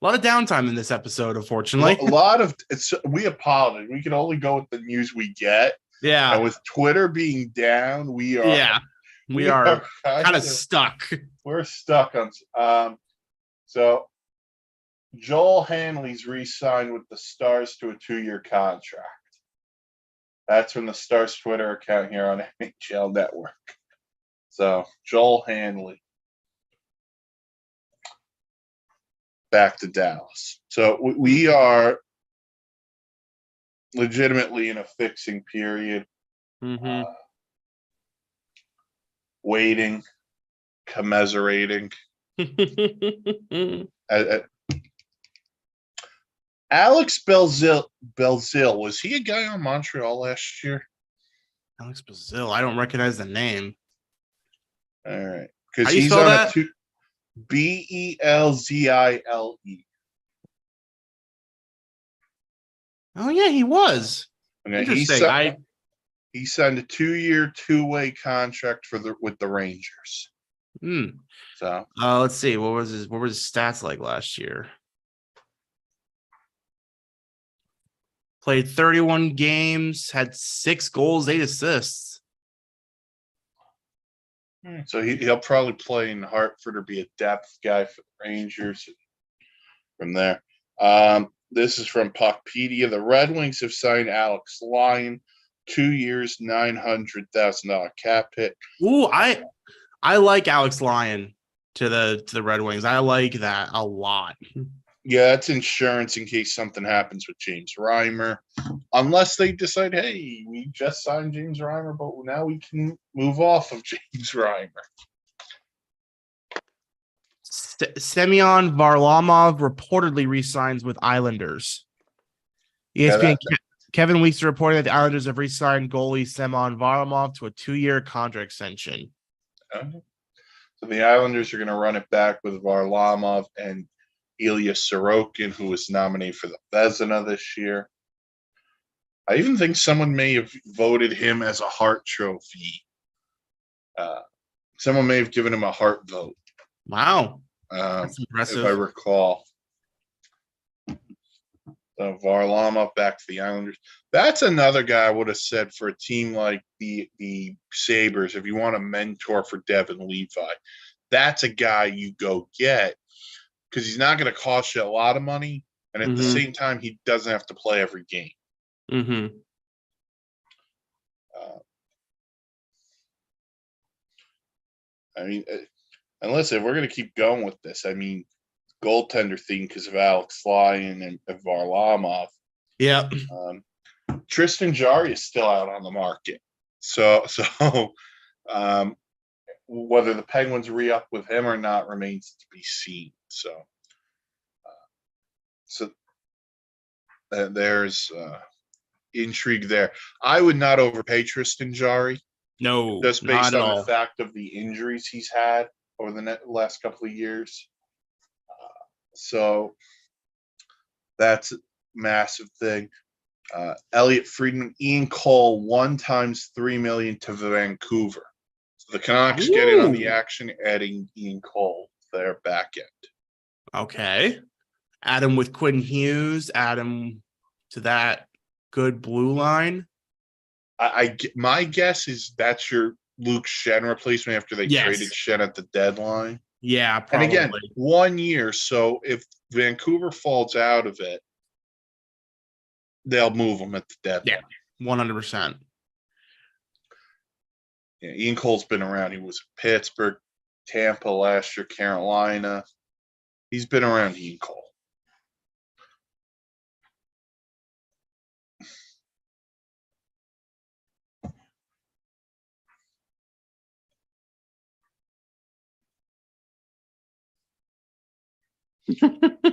A lot of downtime in this episode, unfortunately. We apologize. We can only go with the news we get. Yeah. And with Twitter being down, we are. Yeah. We are kind of stuck. We're stuck on. So Joel Hanley's re-signed with the Stars to a 2-year contract. That's from the Stars Twitter account here on NHL Network. So Joel Hanley back to Dallas. So we are legitimately in a fixing period. Waiting, commiserating. Alex Belzil, was he a guy on Montreal last year? Alex Belzil, I don't recognize the name. All right, because he's on a Belzile. Oh yeah, he was. Okay, interesting. He signed a 2-year, 2-way contract with the Rangers. So let's see. What was his stats like last year? Played 31 games, had 6 goals, 8 assists. So he'll probably play in Hartford or be a depth guy for the Rangers from there. This is from Puckpedia. The Red Wings have signed Alex Lyon, 2 years, $900,000 cap hit. Ooh, I like Alex Lyon to the Red Wings. I like that a lot. Yeah, that's insurance in case something happens with James Reimer. Unless they decide, hey, we just signed James Reimer, but now we can move off of James Reimer. Semyon Varlamov reportedly re-signs with Islanders. ESPN Kevin Weeks reported that the Islanders have re-signed goalie Semyon Varlamov to a 2-year contract extension. So the Islanders are going to run it back with Varlamov and Ilya Sorokin, who was nominated for the Vezina this year. I even think someone may have voted him as a Hart Trophy. Someone may have given him a Hart vote. Wow. That's impressive. If I recall. So Varlamov back to the Islanders. That's another guy I would have said for a team like the Sabres, if you want a mentor for Devin Levi. That's a guy you go get because he's not going to cost you a lot of money. And at the same time, he doesn't have to play every game. Mm-hmm. I mean, and listen, if we're going to keep going with this, I mean, goaltender thing because of Alex Lyon and Varlamov. Yeah. Tristan Jarry is still out on the market. So whether the Penguins re-up with him or not remains to be seen. So there's intrigue there. I would not overpay Tristan Jarry. No, just based on all. the fact of the injuries he's had over the last couple of years. So that's a massive thing. Elliot Friedman, Ian Cole, 1 times $3 million to Vancouver. So the Canucks get in on the action, adding Ian Cole to their back end. Okay. Add him with Quinn Hughes, add him to that good blue line. My guess is that's your Luke Shen replacement after they traded Shen at the deadline. Yeah, probably. And again, 1 year. So if Vancouver falls out of it, they'll move him at the deadline. Yeah, 100%. Yeah, Ian Cole's been around. He was at Pittsburgh, Tampa last year, Carolina. He's been around, Ian Cole.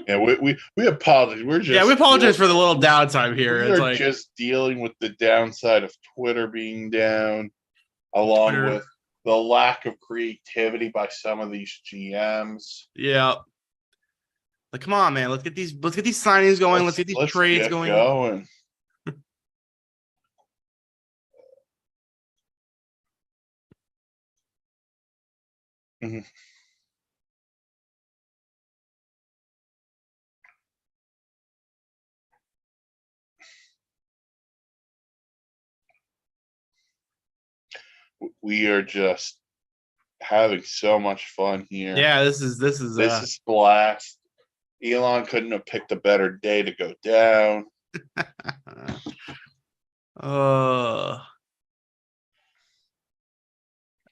Yeah, we apologize. We apologize for the little downtime here. We're just dealing with the downside of Twitter being down, along with the lack of creativity by some of these GMs. Yeah. Like, come on, man. Let's get these signings going. Let's get these trades going. Mm-hmm. We are just having so much fun here. Yeah, this is blast. Elon couldn't have picked a better day to go down. I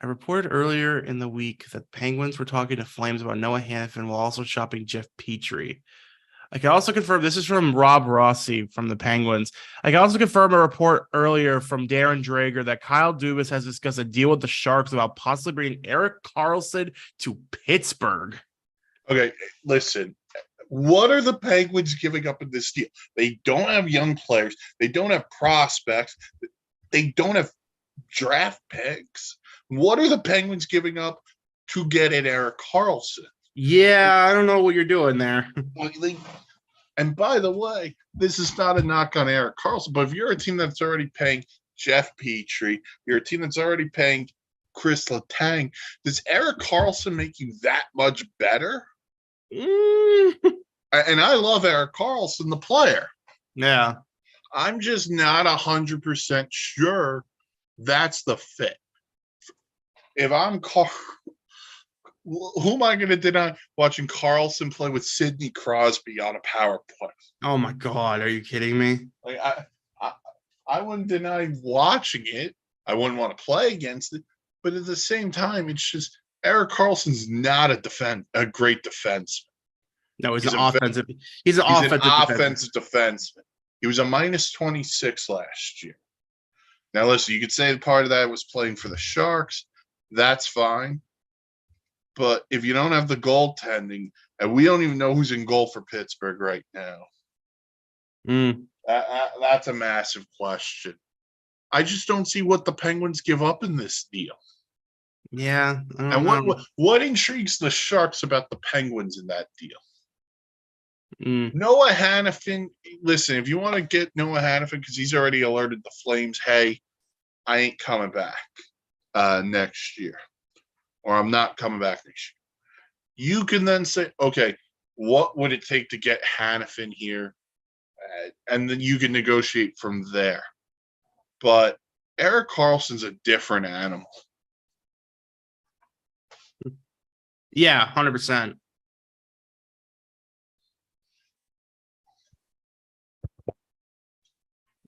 reported earlier in the week that Penguins were talking to Flames about Noah Hanifin while also shopping Jeff Petrie. I can also confirm, this is from Rob Rossi from the Penguins. I can also confirm a report earlier from Darren Drager that Kyle Dubas has discussed a deal with the Sharks about possibly bringing Erik Karlsson to Pittsburgh. Okay, listen. What are the Penguins giving up in this deal? They don't have young players. They don't have prospects. They don't have draft picks. What are the Penguins giving up to get at Erik Karlsson? Yeah, I don't know what you're doing there. And by the way, this is not a knock on Erik Karlsson, but if you're a team that's already paying Jeff Petrie, you're a team that's already paying Chris Letang, does Erik Karlsson make you that much better? And I love Erik Karlsson, the player. Yeah. I'm just not 100% sure that's the fit. If I'm who am I going to deny watching Karlsson play with Sidney Crosby on a power play? Oh my God, are you kidding me? Like I wouldn't deny watching it. I wouldn't want to play against it, but at the same time, it's just Erik Karlsson's not a great defenseman. No, he's an offensive. He's an offensive defenseman. He was a -26 last year. Now, listen, you could say part of that was playing for the Sharks. That's fine. But if you don't have the goaltending, and we don't even know who's in goal for Pittsburgh right now, that's a massive question. I just don't see what the Penguins give up in this deal. Yeah. And what intrigues the Sharks about the Penguins in that deal? Noah Hannafin, listen, if you want to get Noah Hannafin, because he's already alerted the Flames, hey, I ain't coming back next year, or I'm not coming back next year. You can then say, okay, what would it take to get Hannafin here? And then you can negotiate from there. But Erik Karlsson's a different animal. Yeah, 100%.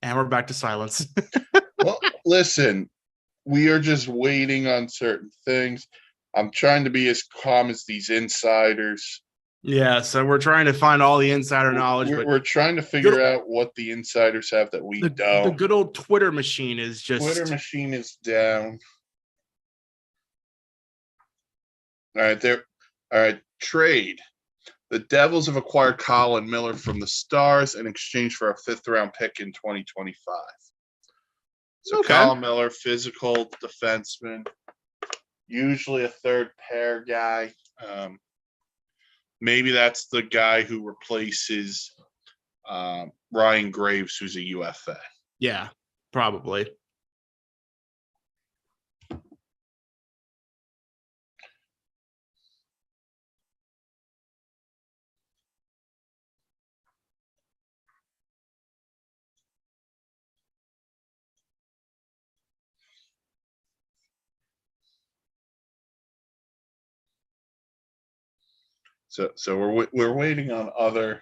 And we're back to silence. Well, listen, we are just waiting on certain things. I'm trying to be as calm as these insiders. Yeah, so we're trying to find all the insider knowledge. We're trying to figure out what the insiders have that we don't. The good old Twitter machine is just... Twitter machine is down. All right, there. All right, trade. The Devils have acquired Colin Miller from the Stars in exchange for a 5th-round pick in 2025. So okay. Colin Miller, physical defenseman, usually a third pair guy. Maybe that's the guy who replaces Ryan Graves, who's a UFA. Yeah, probably. So we're waiting on other.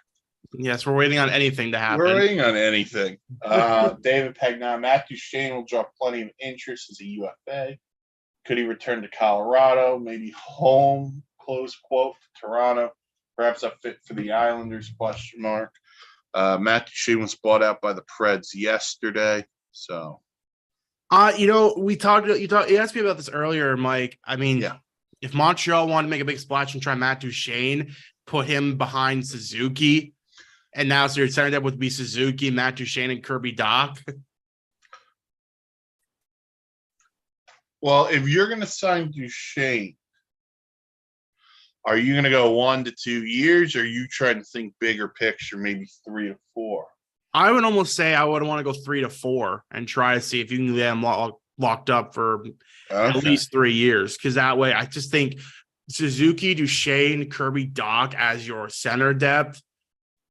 Yes, we're waiting on anything to happen. We're waiting on anything. David Pagnon, Matthew Shane will draw plenty of interest as a UFA. Could he return to Colorado? Maybe home, close quote, to Toronto. Perhaps a fit for the Islanders, question mark. Matthew Shane was bought out by the Preds yesterday. So. We talked, you asked me about this earlier, Mike. I mean, yeah. If Montreal wanted to make a big splash and try Matthew Shane, put him behind Suzuki, and now so your center depth would be Suzuki, Matthew Shane, and Kirby Dach. Well, if you're going to sign Duchesne, are you going to go 1 to 2 years, or are you trying to think bigger picture, maybe 3 to 4? I would almost say I would want to go 3 to 4 and try to see if you can get him locked up for at least 3 years, because that way I just think Suzuki, Duchesne, Kirby Dach as your center depth,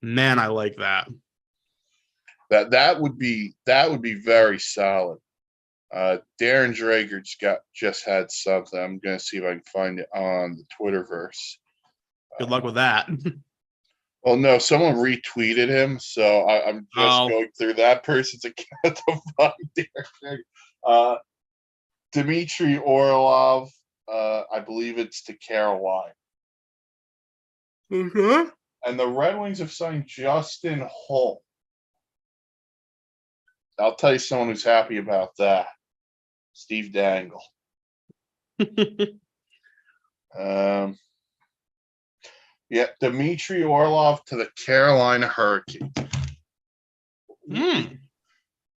man, I like that. That would be very solid. Darren Drager just had something. I'm going to see if I can find it on the Twitterverse. Good luck with that. Well, no, someone retweeted him, so I'm just going through that person's account to find Darren Drager. Dmitry Orlov, I believe it's to Carolina. Mm-hmm. And the Red Wings have signed Justin Holl. I'll tell you someone who's happy about that. Steve Dangle. Dmitry Orlov to the Carolina Hurricanes.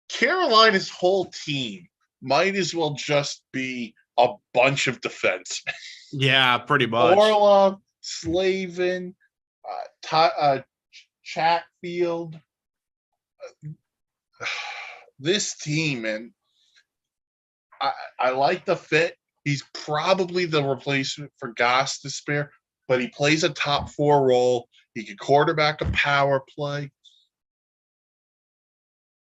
Carolina's whole team might as well just be a bunch of defensemen. Yeah, pretty much. Orlov, Slavin, Chatfield. This team, and I like the fit. He's probably the replacement for Gostisbehere, but he plays a top 4 role. He can quarterback a power play.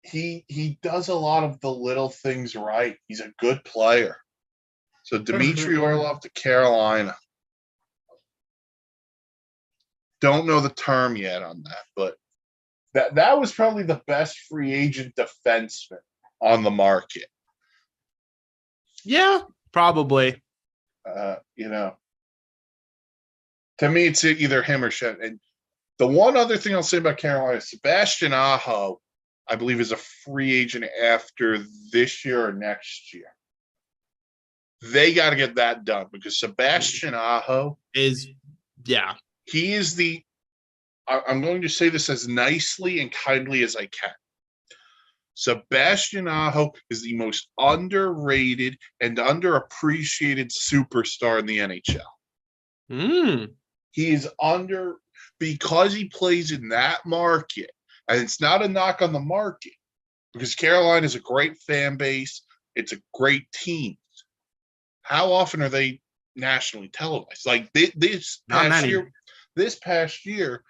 He does a lot of the little things right. He's a good player. So Dmitry Orlov to Carolina. Don't know the term yet on that, but that was probably the best free agent defenseman on the market. Yeah, probably. To me, it's either him or Shen. And the one other thing I'll say about Carolina, Sebastian Aho, I believe, is a free agent after this year or next year. They got to get that done because Sebastian Aho yeah. He is I'm going to say this as nicely and kindly as I can. Sebastian Aho is the most underrated and underappreciated superstar in the NHL. He is because he plays in that market, and it's not a knock on the market because Carolina is a great fan base. It's a great team. How often are they nationally televised? Like this past year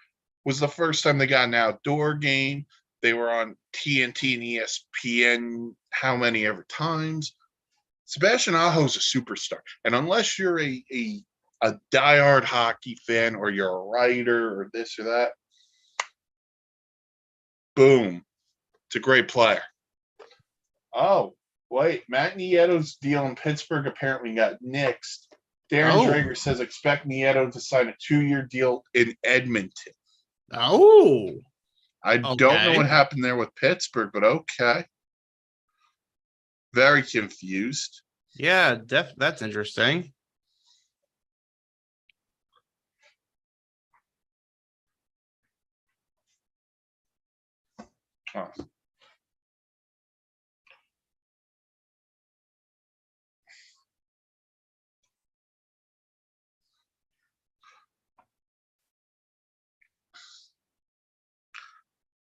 was the first time they got an outdoor game. They were on TNT and ESPN how many ever times. Sebastian Aho is a superstar. And unless you're a diehard hockey fan or you're a writer or this or that, boom, it's a great player. Oh, wait, Matt Nieto's deal in Pittsburgh apparently got nixed. Darren Drager says expect Nieto to sign a 2-year deal in Edmonton. I don't know what happened there with Pittsburgh, but okay. Very confused. Yeah, that's interesting. Huh.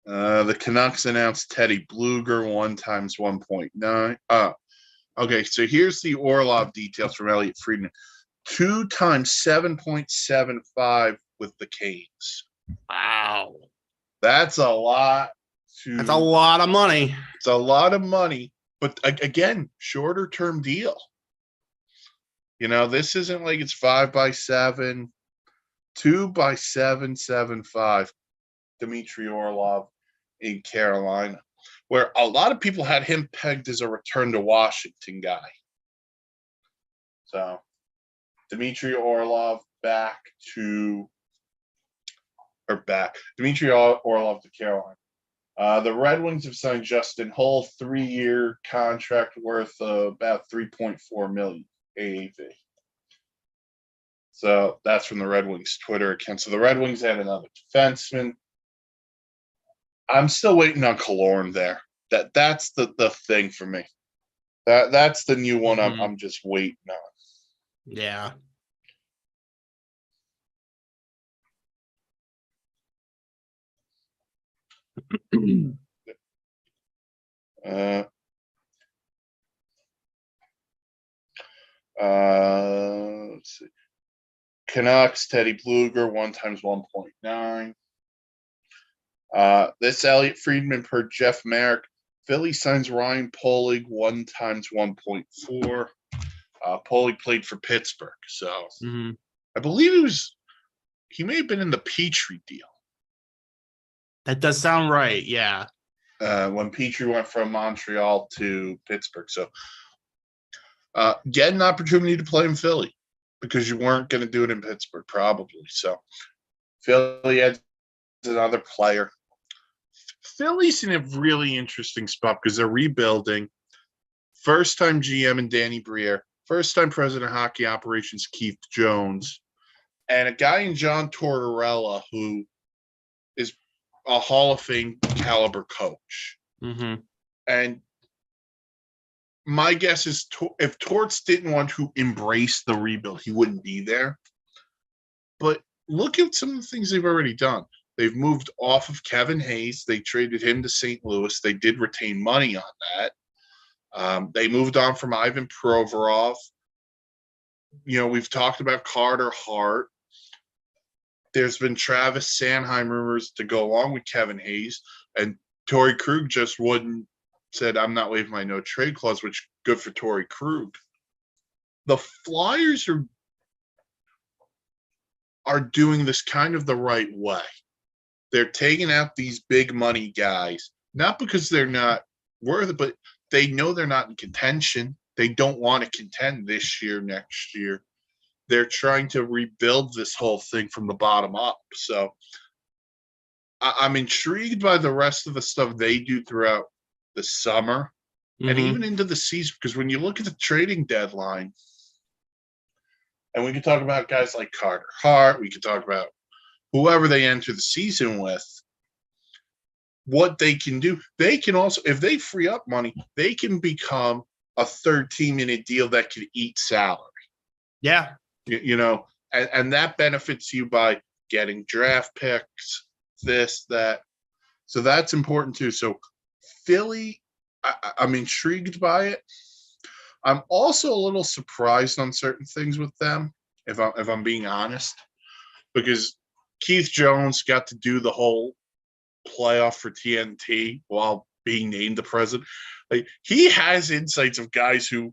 The Canucks announced Teddy Bluger 1 times 1.9. Okay, so here's the Orlov details from Elliot Friedman. 2 times 7.75 with the Canes. Wow. That's a lot. That's a lot of money. It's a lot of money, but again, shorter term deal. This isn't like it's 5 by 7, 2 by 7.75. Dmitry Orlov in Carolina, where a lot of people had him pegged as a return to Washington guy. So, Dmitry Orlov Dmitry Orlov to Carolina. The Red Wings have signed Justin Hull, 3-year contract worth about $3.4 million AAV. So that's from the Red Wings Twitter account. So the Red Wings had another defenseman. I'm still waiting on Killorn there. That's the thing for me. That's the new one. I'm just waiting on. Yeah. Let's see. Canucks, Teddy Bluger, 1 times 1.9. This Elliot Friedman per Jeff Merrick. Philly signs Ryan Poehling 1 times 1.4. Poehling played for Pittsburgh, so I believe he may have been in the Petrie deal. That does sound right, yeah. When Petrie went from Montreal to Pittsburgh. So get an opportunity to play in Philly because you weren't going to do it in Pittsburgh, probably. So Philly adds another player. Philly's in a really interesting spot because they're rebuilding. First-time GM and Danny Briere. First-time president of hockey operations, Keith Jones. And a guy in John Tortorella who is a Hall of Fame caliber coach. And my guess is if Torts didn't want to embrace the rebuild, he wouldn't be there. But look at some of the things they've already done. They've moved off of Kevin Hayes. They traded him to St. Louis. They did retain money on that. They moved on from Ivan Provorov. We've talked about Carter Hart. There's been Travis Sanheim rumors to go along with Kevin Hayes. And Torrey Krug just said, I'm not waiving my no trade clause, which good for Torrey Krug. The Flyers are doing this kind of the right way. They're taking out these big money guys, not because they're not worth it, but they know they're not in contention. They don't want to contend this year, next year. They're trying to rebuild this whole thing from the bottom up. So I'm intrigued by the rest of the stuff they do throughout the summer and even into the season, because when you look at the trading deadline, And we can talk about guys like Carter Hart. We can talk about whoever they enter the season with, what they can do. They can also, if they free up money, they can become a third team in a deal that can eat salary. Yeah. You know, and that benefits you by getting draft picks, this, that. So that's important too. So Philly, I'm intrigued by it. I'm also a little surprised on certain things with them, if I'm being honest, because Keith Jones got to do the whole playoff for TNT while being named the president. Like, he has insights of guys who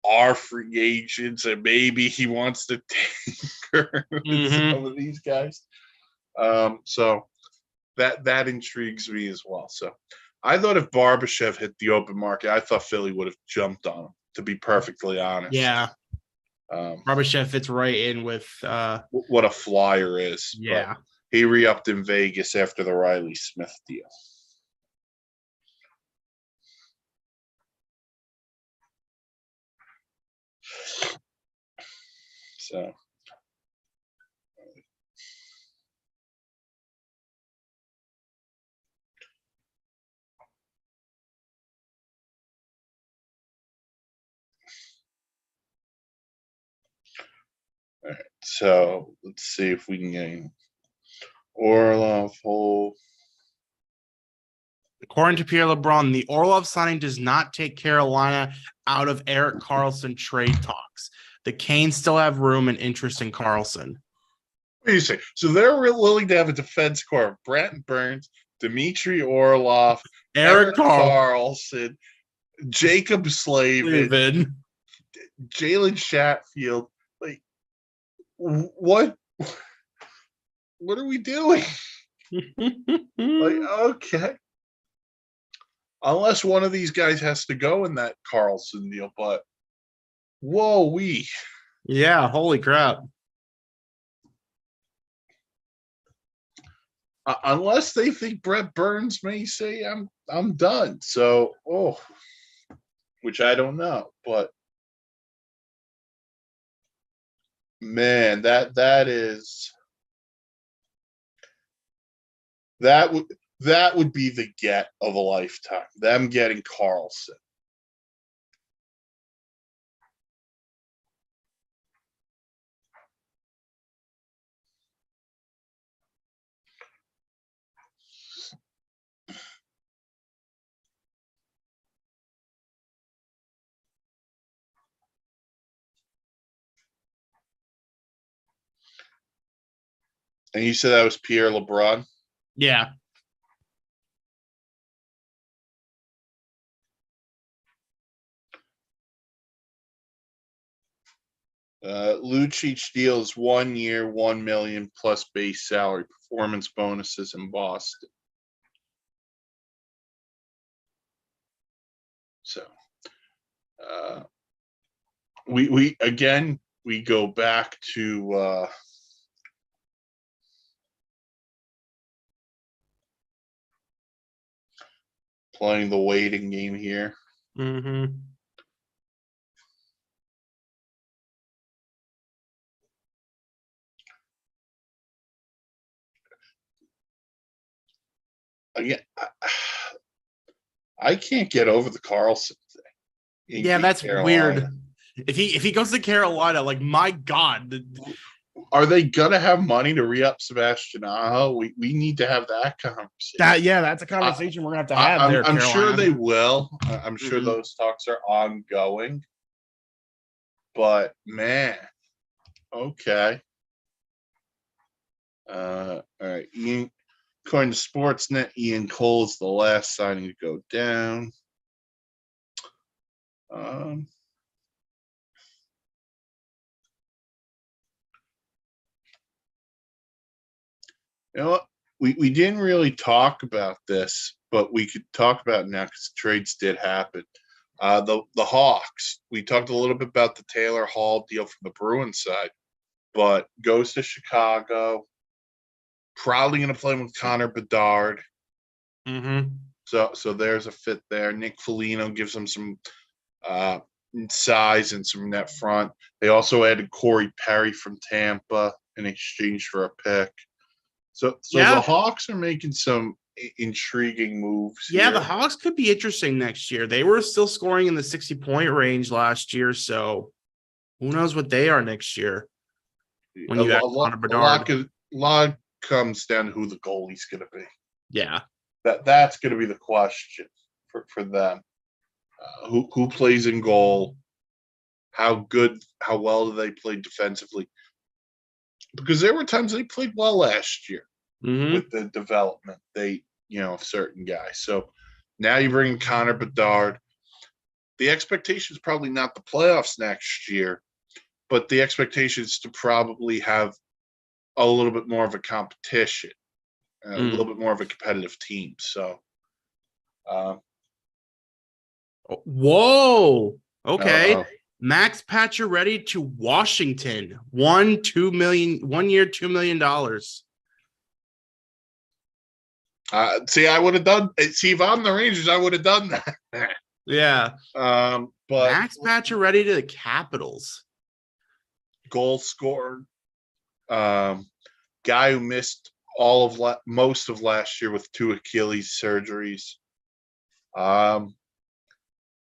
are free agents, and maybe he wants to tinker with some of these guys. So that intrigues me as well. So I thought if Barbashev hit the open market, I thought Philly would have jumped on him, to be perfectly honest. Yeah. Barbashev fits right in with what a flyer is. Yeah. But he re-upped in Vegas after the Riley Smith deal. So all right. So let's see if we can get Orlov whole. According to Pierre LeBrun, the Orlov signing does not take Carolina out of Erik Karlsson trade talks. The Canes still have room and interest in Karlsson. What do you say? So they're willing to have a defense core of Brent Burns, Dmitry Orlov, Erik Karlsson, Jacob Slavin, Jalen Chatfield. Like, what are we doing? Like, okay. Unless one of these guys has to go in that Karlsson deal, but whoa, yeah, holy crap. Unless they think Brett Burns may say I'm done. So, which I don't know, but man, that would be the get of a lifetime. Them getting Karlsson. And you said that was Pierre LeBrun? Yeah. Lucic deals 1 year, $1 million plus base salary, performance bonuses in Boston. So, we again go back to playing the waiting game here. Mm-hmm. Again, I can't get over the Karlsson thing. Yeah, that's Carolina. weird. If he goes to Carolina, like, my God. Are they gonna have money to re-up Sebastian Aho? We need to have that conversation. That's a conversation we're gonna have there. I'm sure they will. I'm sure Mhm. those talks are ongoing. But man, okay. All right. Ian, according to Sportsnet, Ian Cole is the last signing to go down. You know what? We didn't really talk about this, but we could talk about it now because trades did happen. The Hawks. We talked a little bit about the Taylor Hall deal from the Bruins side, but goes to Chicago. Probably going to play with Connor Bedard. Mm-hmm. So there's a fit there. Nick Foligno gives him some size and some net front. They also added Corey Perry from Tampa in exchange for a pick. So the Yeah. Hawks are making some intriguing moves. Yeah, here. the Hawks could be interesting next year. They were still scoring in the 60-point range last year, so who knows what they are next year when a, you add lot, Connor Bedard. a lot comes down to who the goalie's going to be. Yeah. That's going to be the question for them. Who plays in goal? How well do they play defensively? Because there were times they played well last year with the development of certain guys. So now you bring Connor Bedard. The expectation is probably not the playoffs next year, but the expectation is to probably have a little bit more of a competition, a little bit more of a competitive team. So, whoa. Okay. Max Pacioretty to Washington. 1 year, $2 million. See, I would have done. See, if I'm the Rangers, I would have done that. Yeah. But Max Pacioretty to the Capitals. Goal scorer, guy who missed most of last year with 2 Achilles surgeries.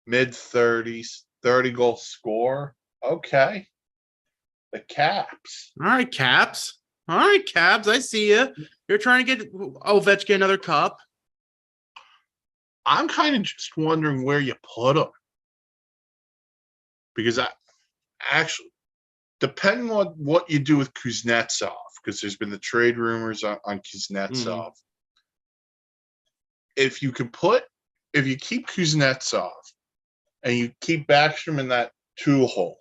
Mid-30s, 30-goal score. Okay. The Caps. All right, Caps. I see you. You're trying to get Ovechkin another cup. I'm kind of just wondering where you put him. Because depending on what you do with Kuznetsov, because there's been the trade rumors on Kuznetsov. If you keep Kuznetsov and you keep Backstrom in that 2-hole,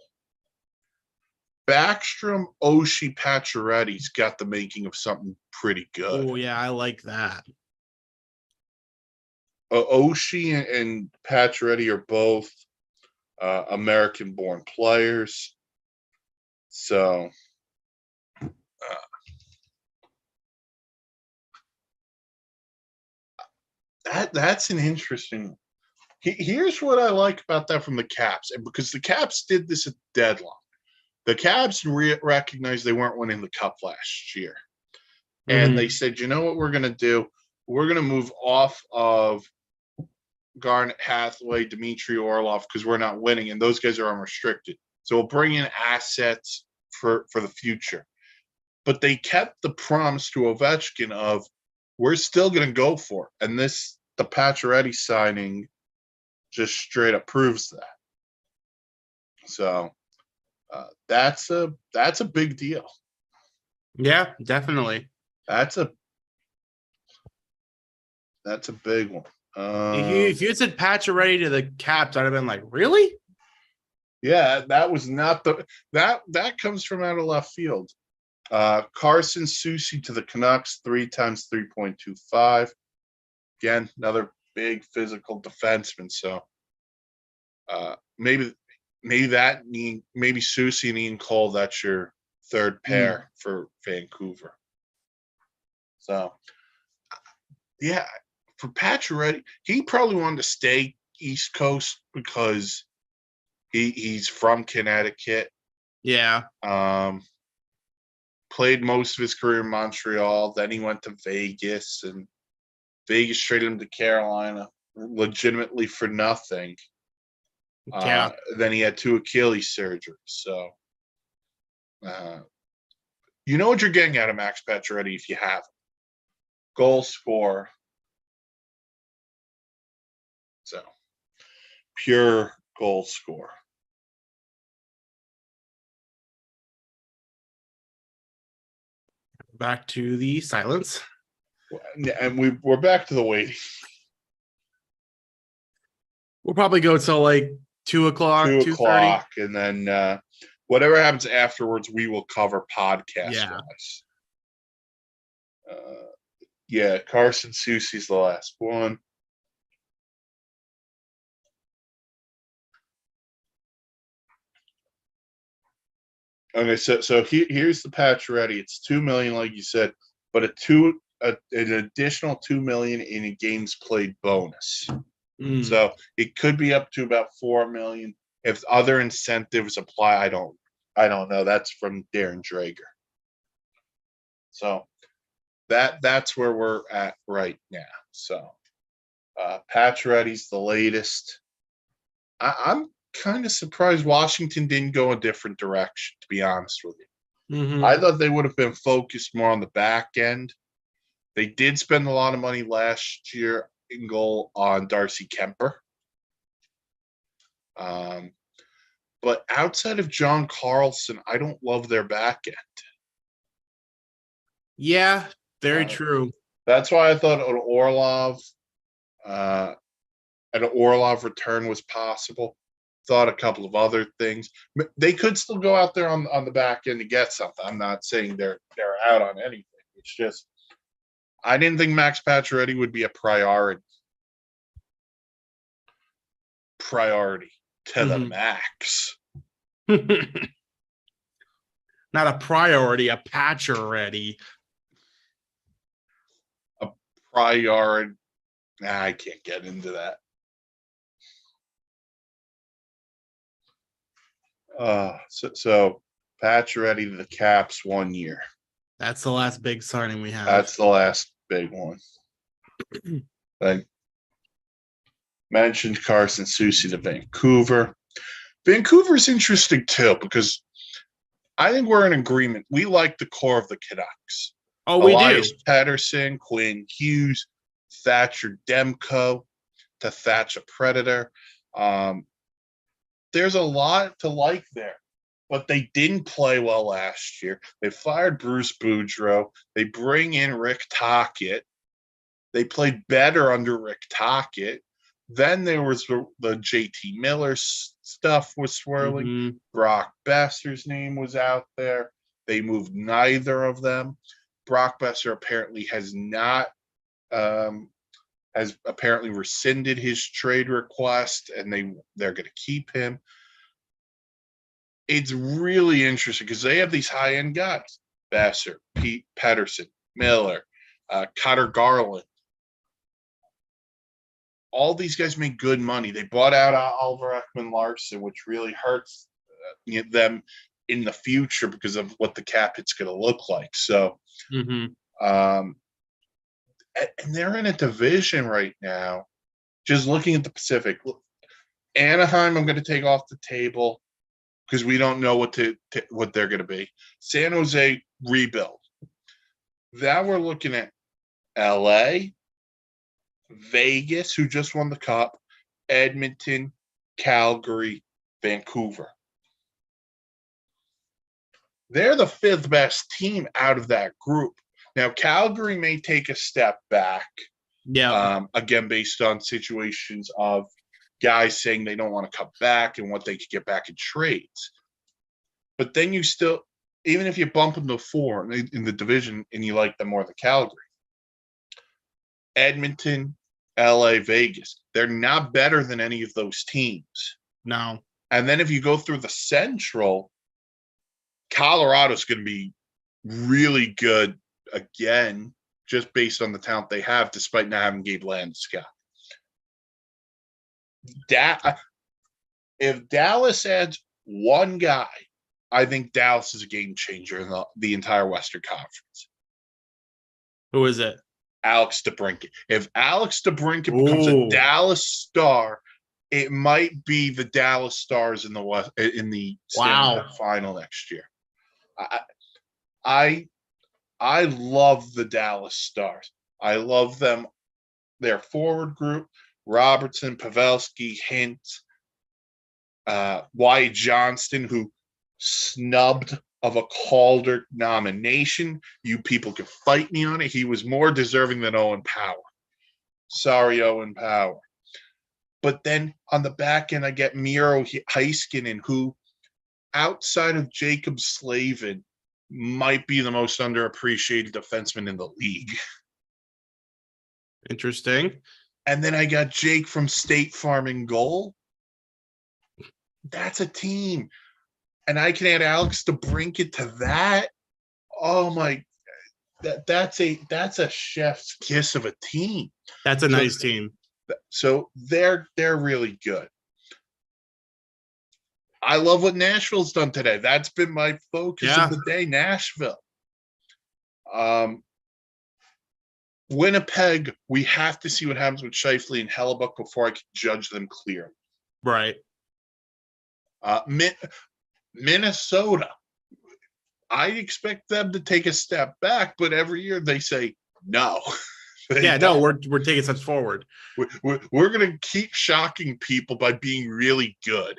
Backstrom, Oshie, Pacioretty's got the making of something pretty good. Oh, yeah, I like that. Oshie and Pacioretty are both American-born players. So that's an interesting. Here's what I like about that from the Caps, and because the Caps did this at deadline, the Caps recognized they weren't winning the cup last year, and they said, you know what we're going to do? We're going to move off of Garnet Hathaway, Dmitry Orlov, because we're not winning, and those guys are unrestricted. So we'll bring in assets for the future. But they kept the promise to Ovechkin of we're still going to go for it. And the Pacioretty signing just straight up proves that. So that's a big deal. Yeah, definitely. That's a big one. If you had said Pacioretty to the Caps, I'd have been like, really? Yeah, that was not that comes from out of left field. Carson Soucy to the Canucks, 3 times 3.25. Again, another big physical defenseman. So maybe Soucy and Ian Cole, that's your third pair for Vancouver. So yeah, for Pacioretty, he probably wanted to stay East Coast because he's from Connecticut. Yeah. Played most of his career in Montreal. Then he went to Vegas, and Vegas traded him to Carolina legitimately for nothing. Yeah. Then he had 2 Achilles surgeries. So, you know what you're getting out of Max Pacioretty if you have him. Goal scorer. So, pure goal scorer. Back to the silence. And we're back to the waiting. We'll probably go till like 2 o'clock, 2:30, and then whatever happens afterwards, we will cover podcast-wise. Yeah, Carson Soucy's the last one. Okay, so here's the Pacioretty. It's $2 million, like you said, but an additional $2 million in a games played bonus. So it could be up to about $4 million. If other incentives apply, I don't know. That's from Darren Drager. So that's where we're at right now. So Pacioretty's the latest. I'm kind of surprised Washington didn't go a different direction, to be honest with you. Mm-hmm. I thought they would have been focused more on the back end. They did spend a lot of money last year in goal on Darcy Kemper. But outside of John Carlson, I don't love their back end. Yeah, very true. That's why I thought an Orlov return was possible. Thought a couple of other things. They could still go out there on the back end to get something. I'm not saying they're out on anything. It's just I didn't think Max Pacioretty would be a priority to the max. Not a priority, a Pacioretty. A priority. I can't get into that. So Pacioretty to the Caps 1 year. That's the last big signing we have. That's the last big one. I mentioned Carson Soucy to Vancouver. Vancouver's interesting too because I think we're in agreement. We like the core of the Canucks. Oh, we Elias do. Pettersson, Quinn Hughes, Thatcher Demko to Thatch a Predator. There's a lot to like there, but they didn't play well last year. They fired Bruce Boudreau. They bring in Rick Tocchet. They played better under Rick Tocchet. Then there was the JT Miller stuff was swirling. Mm-hmm. Brock Besser's name was out there. They moved neither of them. Brock Besser apparently has apparently rescinded his trade request, and they're going to keep him. It's really interesting because they have these high-end guys: Besser, Pete Pettersson, Miller, Cutter Garland. All these guys make good money. They bought out Oliver Ekman-Larsson, which really hurts them in the future because of what the cap hit's going to look like. So, and they're in a division right now. Just looking at the Pacific, Anaheim, I'm going to take off the table because we don't know what they're going to be. San Jose rebuild. Now we're looking at LA, Vegas, who just won the Cup, Edmonton, Calgary, Vancouver. They're the fifth best team out of that group. Now, Calgary may take a step back. Yeah. Again, based on situations of guys saying they don't want to come back and what they could get back in trades. But then you still, even if you bump them to 4 in the division and you like them more than Calgary, Edmonton, LA, Vegas, they're not better than any of those teams. No. And then if you go through the Central, Colorado's going to be really good again, just based on the talent they have, despite not having Gabe Landeskog. If Dallas adds one guy, I think Dallas is a game changer in the entire Western Conference. Who is it? Alex DeBrincat. If Alex DeBrincat becomes a Dallas Star, it might be the Dallas Stars in the Stanley Cup final next year. I love the Dallas Stars. I love them. Their forward group: Robertson, Pavelski, Hint, Wyatt Johnston, who snubbed of a Calder nomination. You people can fight me on it. He was more deserving than Owen Power. Sorry, Owen Power. But then on the back end, I get Miro Heiskanen, who, outside of Jacob Slavin, might be the most underappreciated defenseman in the league. Interesting. And then I got Jake from State Farm in goal. That's a team. And I can add Alex DeBrincat to that. Oh my, that's a chef's kiss of a team. That's a nice team. So they're really good. I love what Nashville's done today. That's been my focus Yeah. of the day, Nashville. Winnipeg, we have to see what happens with Scheifele and Hellebuck before I can judge them clearly. Right. Minnesota, I expect them to take a step back, but every year they say no. We're taking steps forward. We're going to keep shocking people by being really good.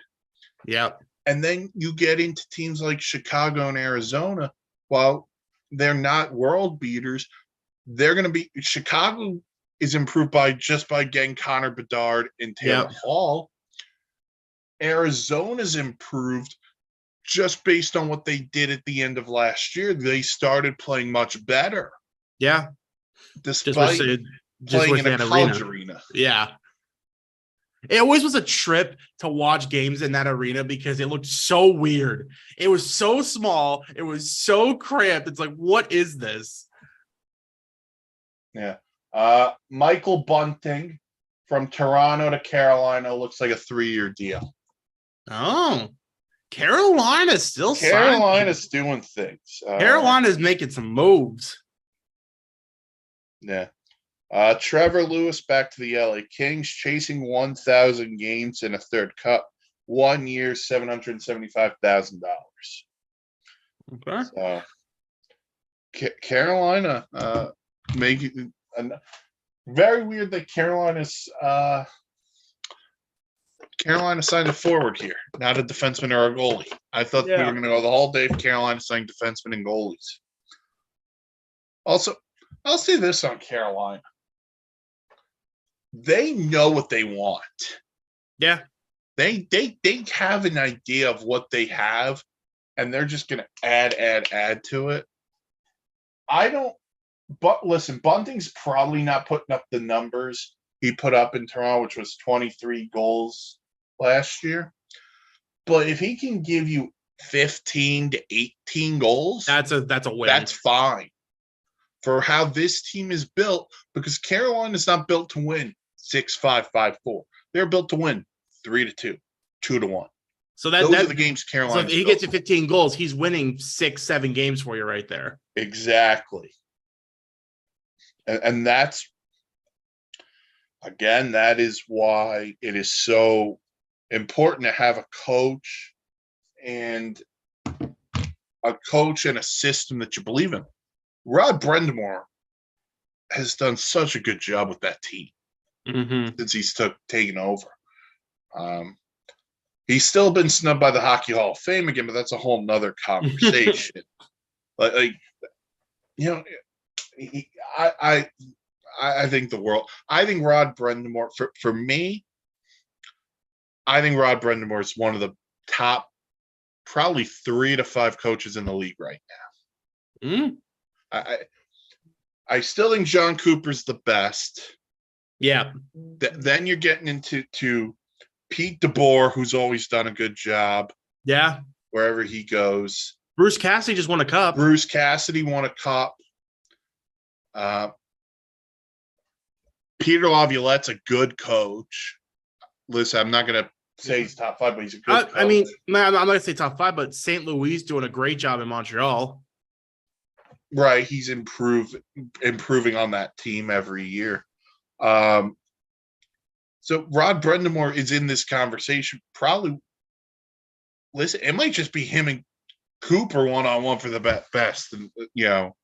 Yeah. And then you get into teams like Chicago and Arizona. While they're not world beaters, they're going to be. Chicago is improved by getting Connor Bedard and Taylor Hall. Arizona's improved just based on what they did at the end of last year. They started playing much better. Yeah. Despite playing in a college arena. Yeah. It always was a trip to watch games in that arena because it looked so weird. It was so small. It was so cramped. It's like, what is this? Yeah. Michael Bunting from Toronto to Carolina looks like a 3-year deal. Oh, Carolina's still Carolina's doing things. Carolina's making some moves. Yeah. Trevor Lewis back to the LA Kings, chasing 1,000 games in a third cup. 1 year, $775,000. Okay. So, Carolina making very weird that Carolina signed a forward here, not a defenseman or a goalie. I thought we were going to go the whole day of Carolina signing defensemen and goalies. Also, I'll say this on Carolina. They know what they want. Yeah. They have an idea of what they have, and they're just going to add to it. But listen, Bunting's probably not putting up the numbers he put up in Toronto, which was 23 goals last year. But if he can give you 15 to 18 goals, that's a win. That's fine for how this team is built, because Carolina is not built to win 6-5, 5-4. They're built to win 3-2, 2-1. So those are the games Carolina. So if he gets you 15 goals, he's winning 6-7 games for you right there. Exactly. And that's, again, that is why it is so important to have a coach and a system that you believe in. Rod Brind'Amour has done such a good job with that team since he's taken over. He's still been snubbed by the Hockey Hall of Fame again, but that's a whole nother conversation. I think I think Rod Brind'Amour, for me, I think Rod Brind'Amour is one of the top, probably 3 to 5 coaches in the league right now. I still think John Cooper's the best. Yeah. Then you're getting into Pete DeBoer, who's always done a good job. Yeah. Wherever he goes. Bruce Cassidy just won a cup. Bruce Cassidy won a cup. Peter Laviolette's a good coach. Listen, I'm not going to say he's top 5, but he's a good coach. I mean, I'm not going to say top 5, but St. Louis doing a great job in Montreal. Right. He's improving on that team every year. So Rod Brind'Amour is in this conversation. Probably, listen, it might just be him and Cooper one-on-one for the best. And, Joe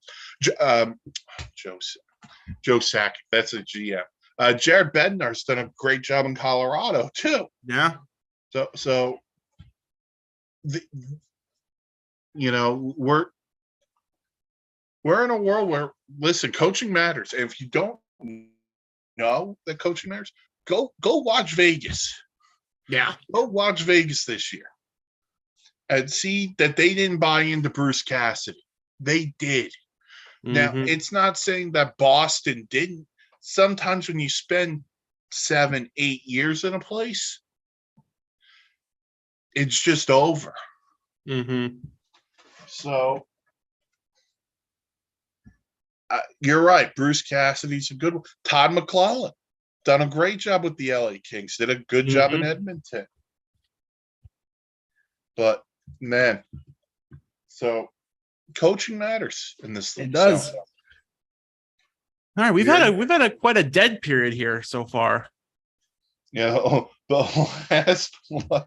Sakic, that's a GM. Jared Bednar's done a great job in Colorado too. Yeah. So we're in a world where, listen, coaching matters. And if you don't know that coaching matters, go watch Vegas. Yeah. Go watch Vegas this year and see that they didn't buy into Bruce Cassidy. They did. Now, it's not saying that Boston didn't. Sometimes when you spend 7-8 years in a place, it's just over. So you're right. Bruce Cassidy's a good one. Todd McClellan done a great job with the LA Kings. Did a good job in Edmonton. But man, so coaching matters in this league. It does. So, All right, we've had a quite a dead period here so far. the last one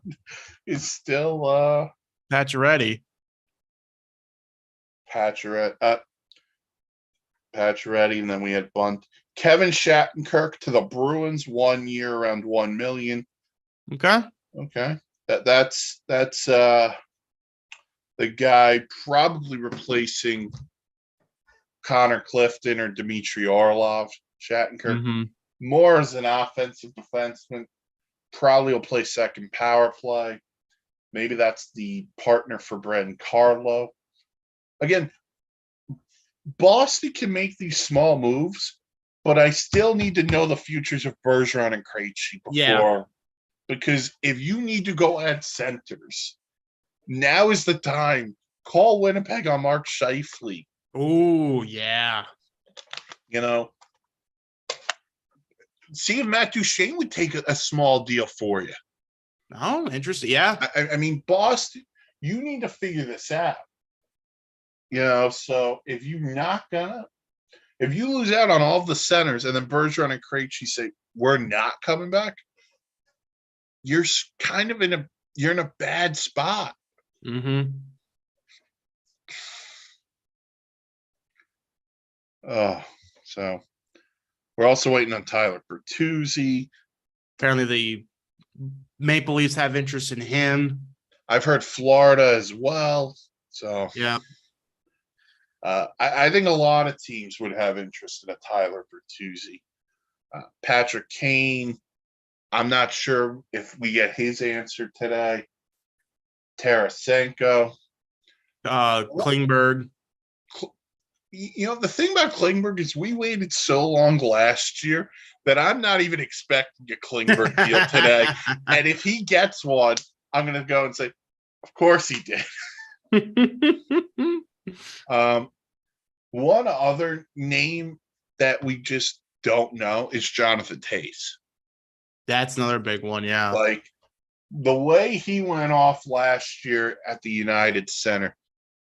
is still Pacioretty. Pacioretty, and then we had Bunt. Kevin Shattenkirk to the Bruins, 1 year, around $1 million. Okay. Okay, that's the guy probably replacing Connor Clifton or Dmitry Orlov. Shattenkirk Mm-hmm. more as an offensive defenseman. Probably will play second power play. Maybe that's the partner for Brendan Carlo. Again, Boston can make these small moves, but I still need to know the futures of Bergeron and Krejci before. Yeah. Because if you need to go add centers, now is the time. Call Winnipeg on Mark Scheifele. Oh, yeah. See if Matt Duchene would take a small deal for you. Oh, interesting. Yeah. I mean, Boston, you need to figure this out. So if you lose out on all of the centers and then Bergeron and Krejci say, we're not coming back, you're kind of in a bad spot. Mm-hmm. So we're also waiting on Tyler Bertuzzi. Apparently the Maple Leafs have interest in him. I've heard Florida as well. So yeah. I think a lot of teams would have interest in a Tyler Bertuzzi. Patrick Kane, I'm not sure if we get his answer today. Tarasenko. Klingberg. The thing about Klingberg is we waited so long last year that I'm not even expecting a Klingberg deal today. And if he gets one, I'm going to go and say, of course he did. One other name that we just don't know is Jonathan Tays. That's another big one, yeah. Like, the way he went off last year at the United Center,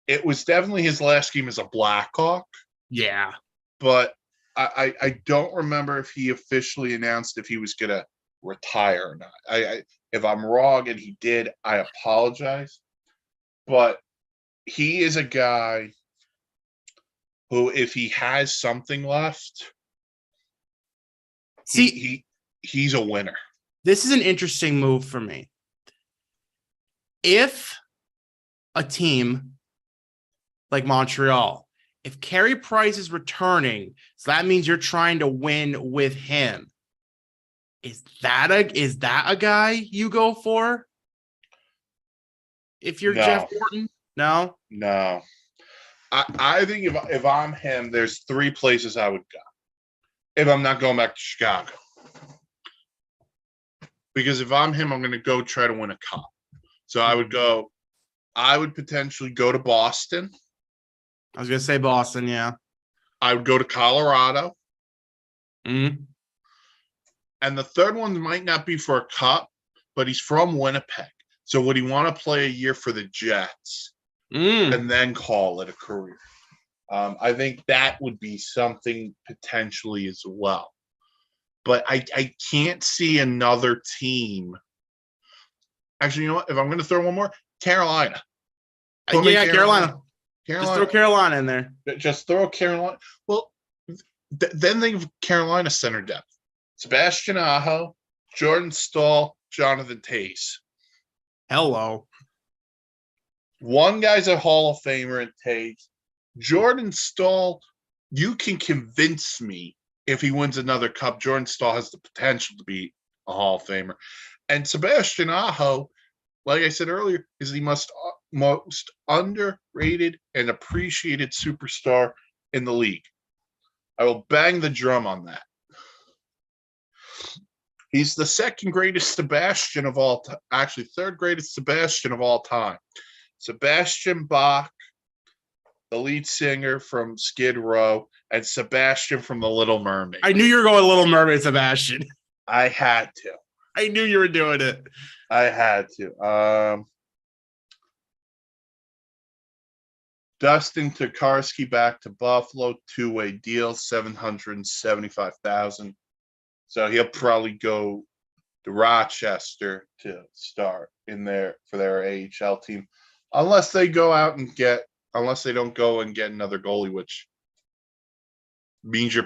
it was definitely his last game as a Blackhawk. Yeah. But I don't remember if he officially announced if he was going to retire or not. If I'm wrong and he did, I apologize. But he is a guy who, if he has something left, he's a winner. This is an interesting move for me. If a team like Montreal, if Carey Price is returning, so that means you're trying to win with him. Is that a guy you go for? If you're Jeff Morton? No. I think if I'm him, there's 3 places I would go. If I'm not going back to Chicago. Because if I'm him, I'm going to go try to win a cup. So I would potentially go to Boston. I was going to say Boston, yeah. I would go to Colorado. Mm-hmm. And the third one might not be for a cup, but he's from Winnipeg. So would he want to play a year for the Jets and then call it a career? I think that would be something potentially as well. But I can't see another team. Actually, you know what? If I'm going to throw one more, Carolina. Carolina. Just throw Carolina in there. Just throw Carolina. Well, then think of Carolina center depth. Sebastian Aho, Jordan Staal, Jonathan Tays. Hello. One guy's a Hall of Famer in Tays. Jordan Staal, you can convince me if he wins another cup, Jordan Staal has the potential to be a Hall of Famer. And Sebastian Aho, like I said earlier, is the most underrated and appreciated superstar in the league. I will bang the drum on that. He's the second greatest Sebastian of all time. Actually, third greatest Sebastian of all time. Sebastian Bach, the lead singer from Skid Row, and Sebastian from The Little Mermaid. I knew you were going Little Mermaid, Sebastian. I had to. I knew you were doing it. I had to. Dustin Tokarski back to Buffalo, two-way deal, $775,000. So he'll probably go to Rochester to start in there for their AHL team, unless they go out and unless they don't go and get another goalie, which means you're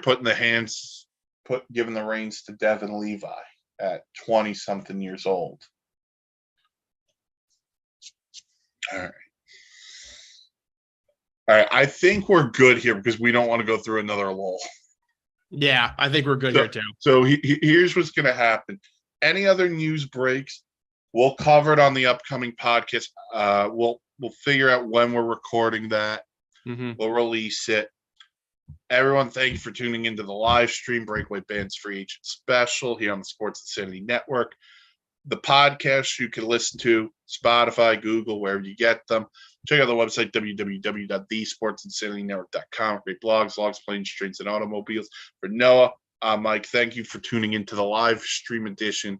giving the reins to Devin Levi at 20-something years old. All right. All right. I think we're good here because we don't want to go through another lull. Yeah, I think we're good here too. So here's what's going to happen. Any other news breaks, we'll cover it on the upcoming podcast. We'll figure out when we're recording that. Mm-hmm. We'll release it. Everyone, thank you for tuning into the live stream, Breakaway Bandits Free Agent Special here on the Sports Insanity Network. The podcast you can listen to, Spotify, Google, wherever you get them. Check out the website, www.thesportsinsanitynetwork.com. Great blogs, logs, planes, trains, and automobiles. For Noah, Mike, thank you for tuning into the live stream edition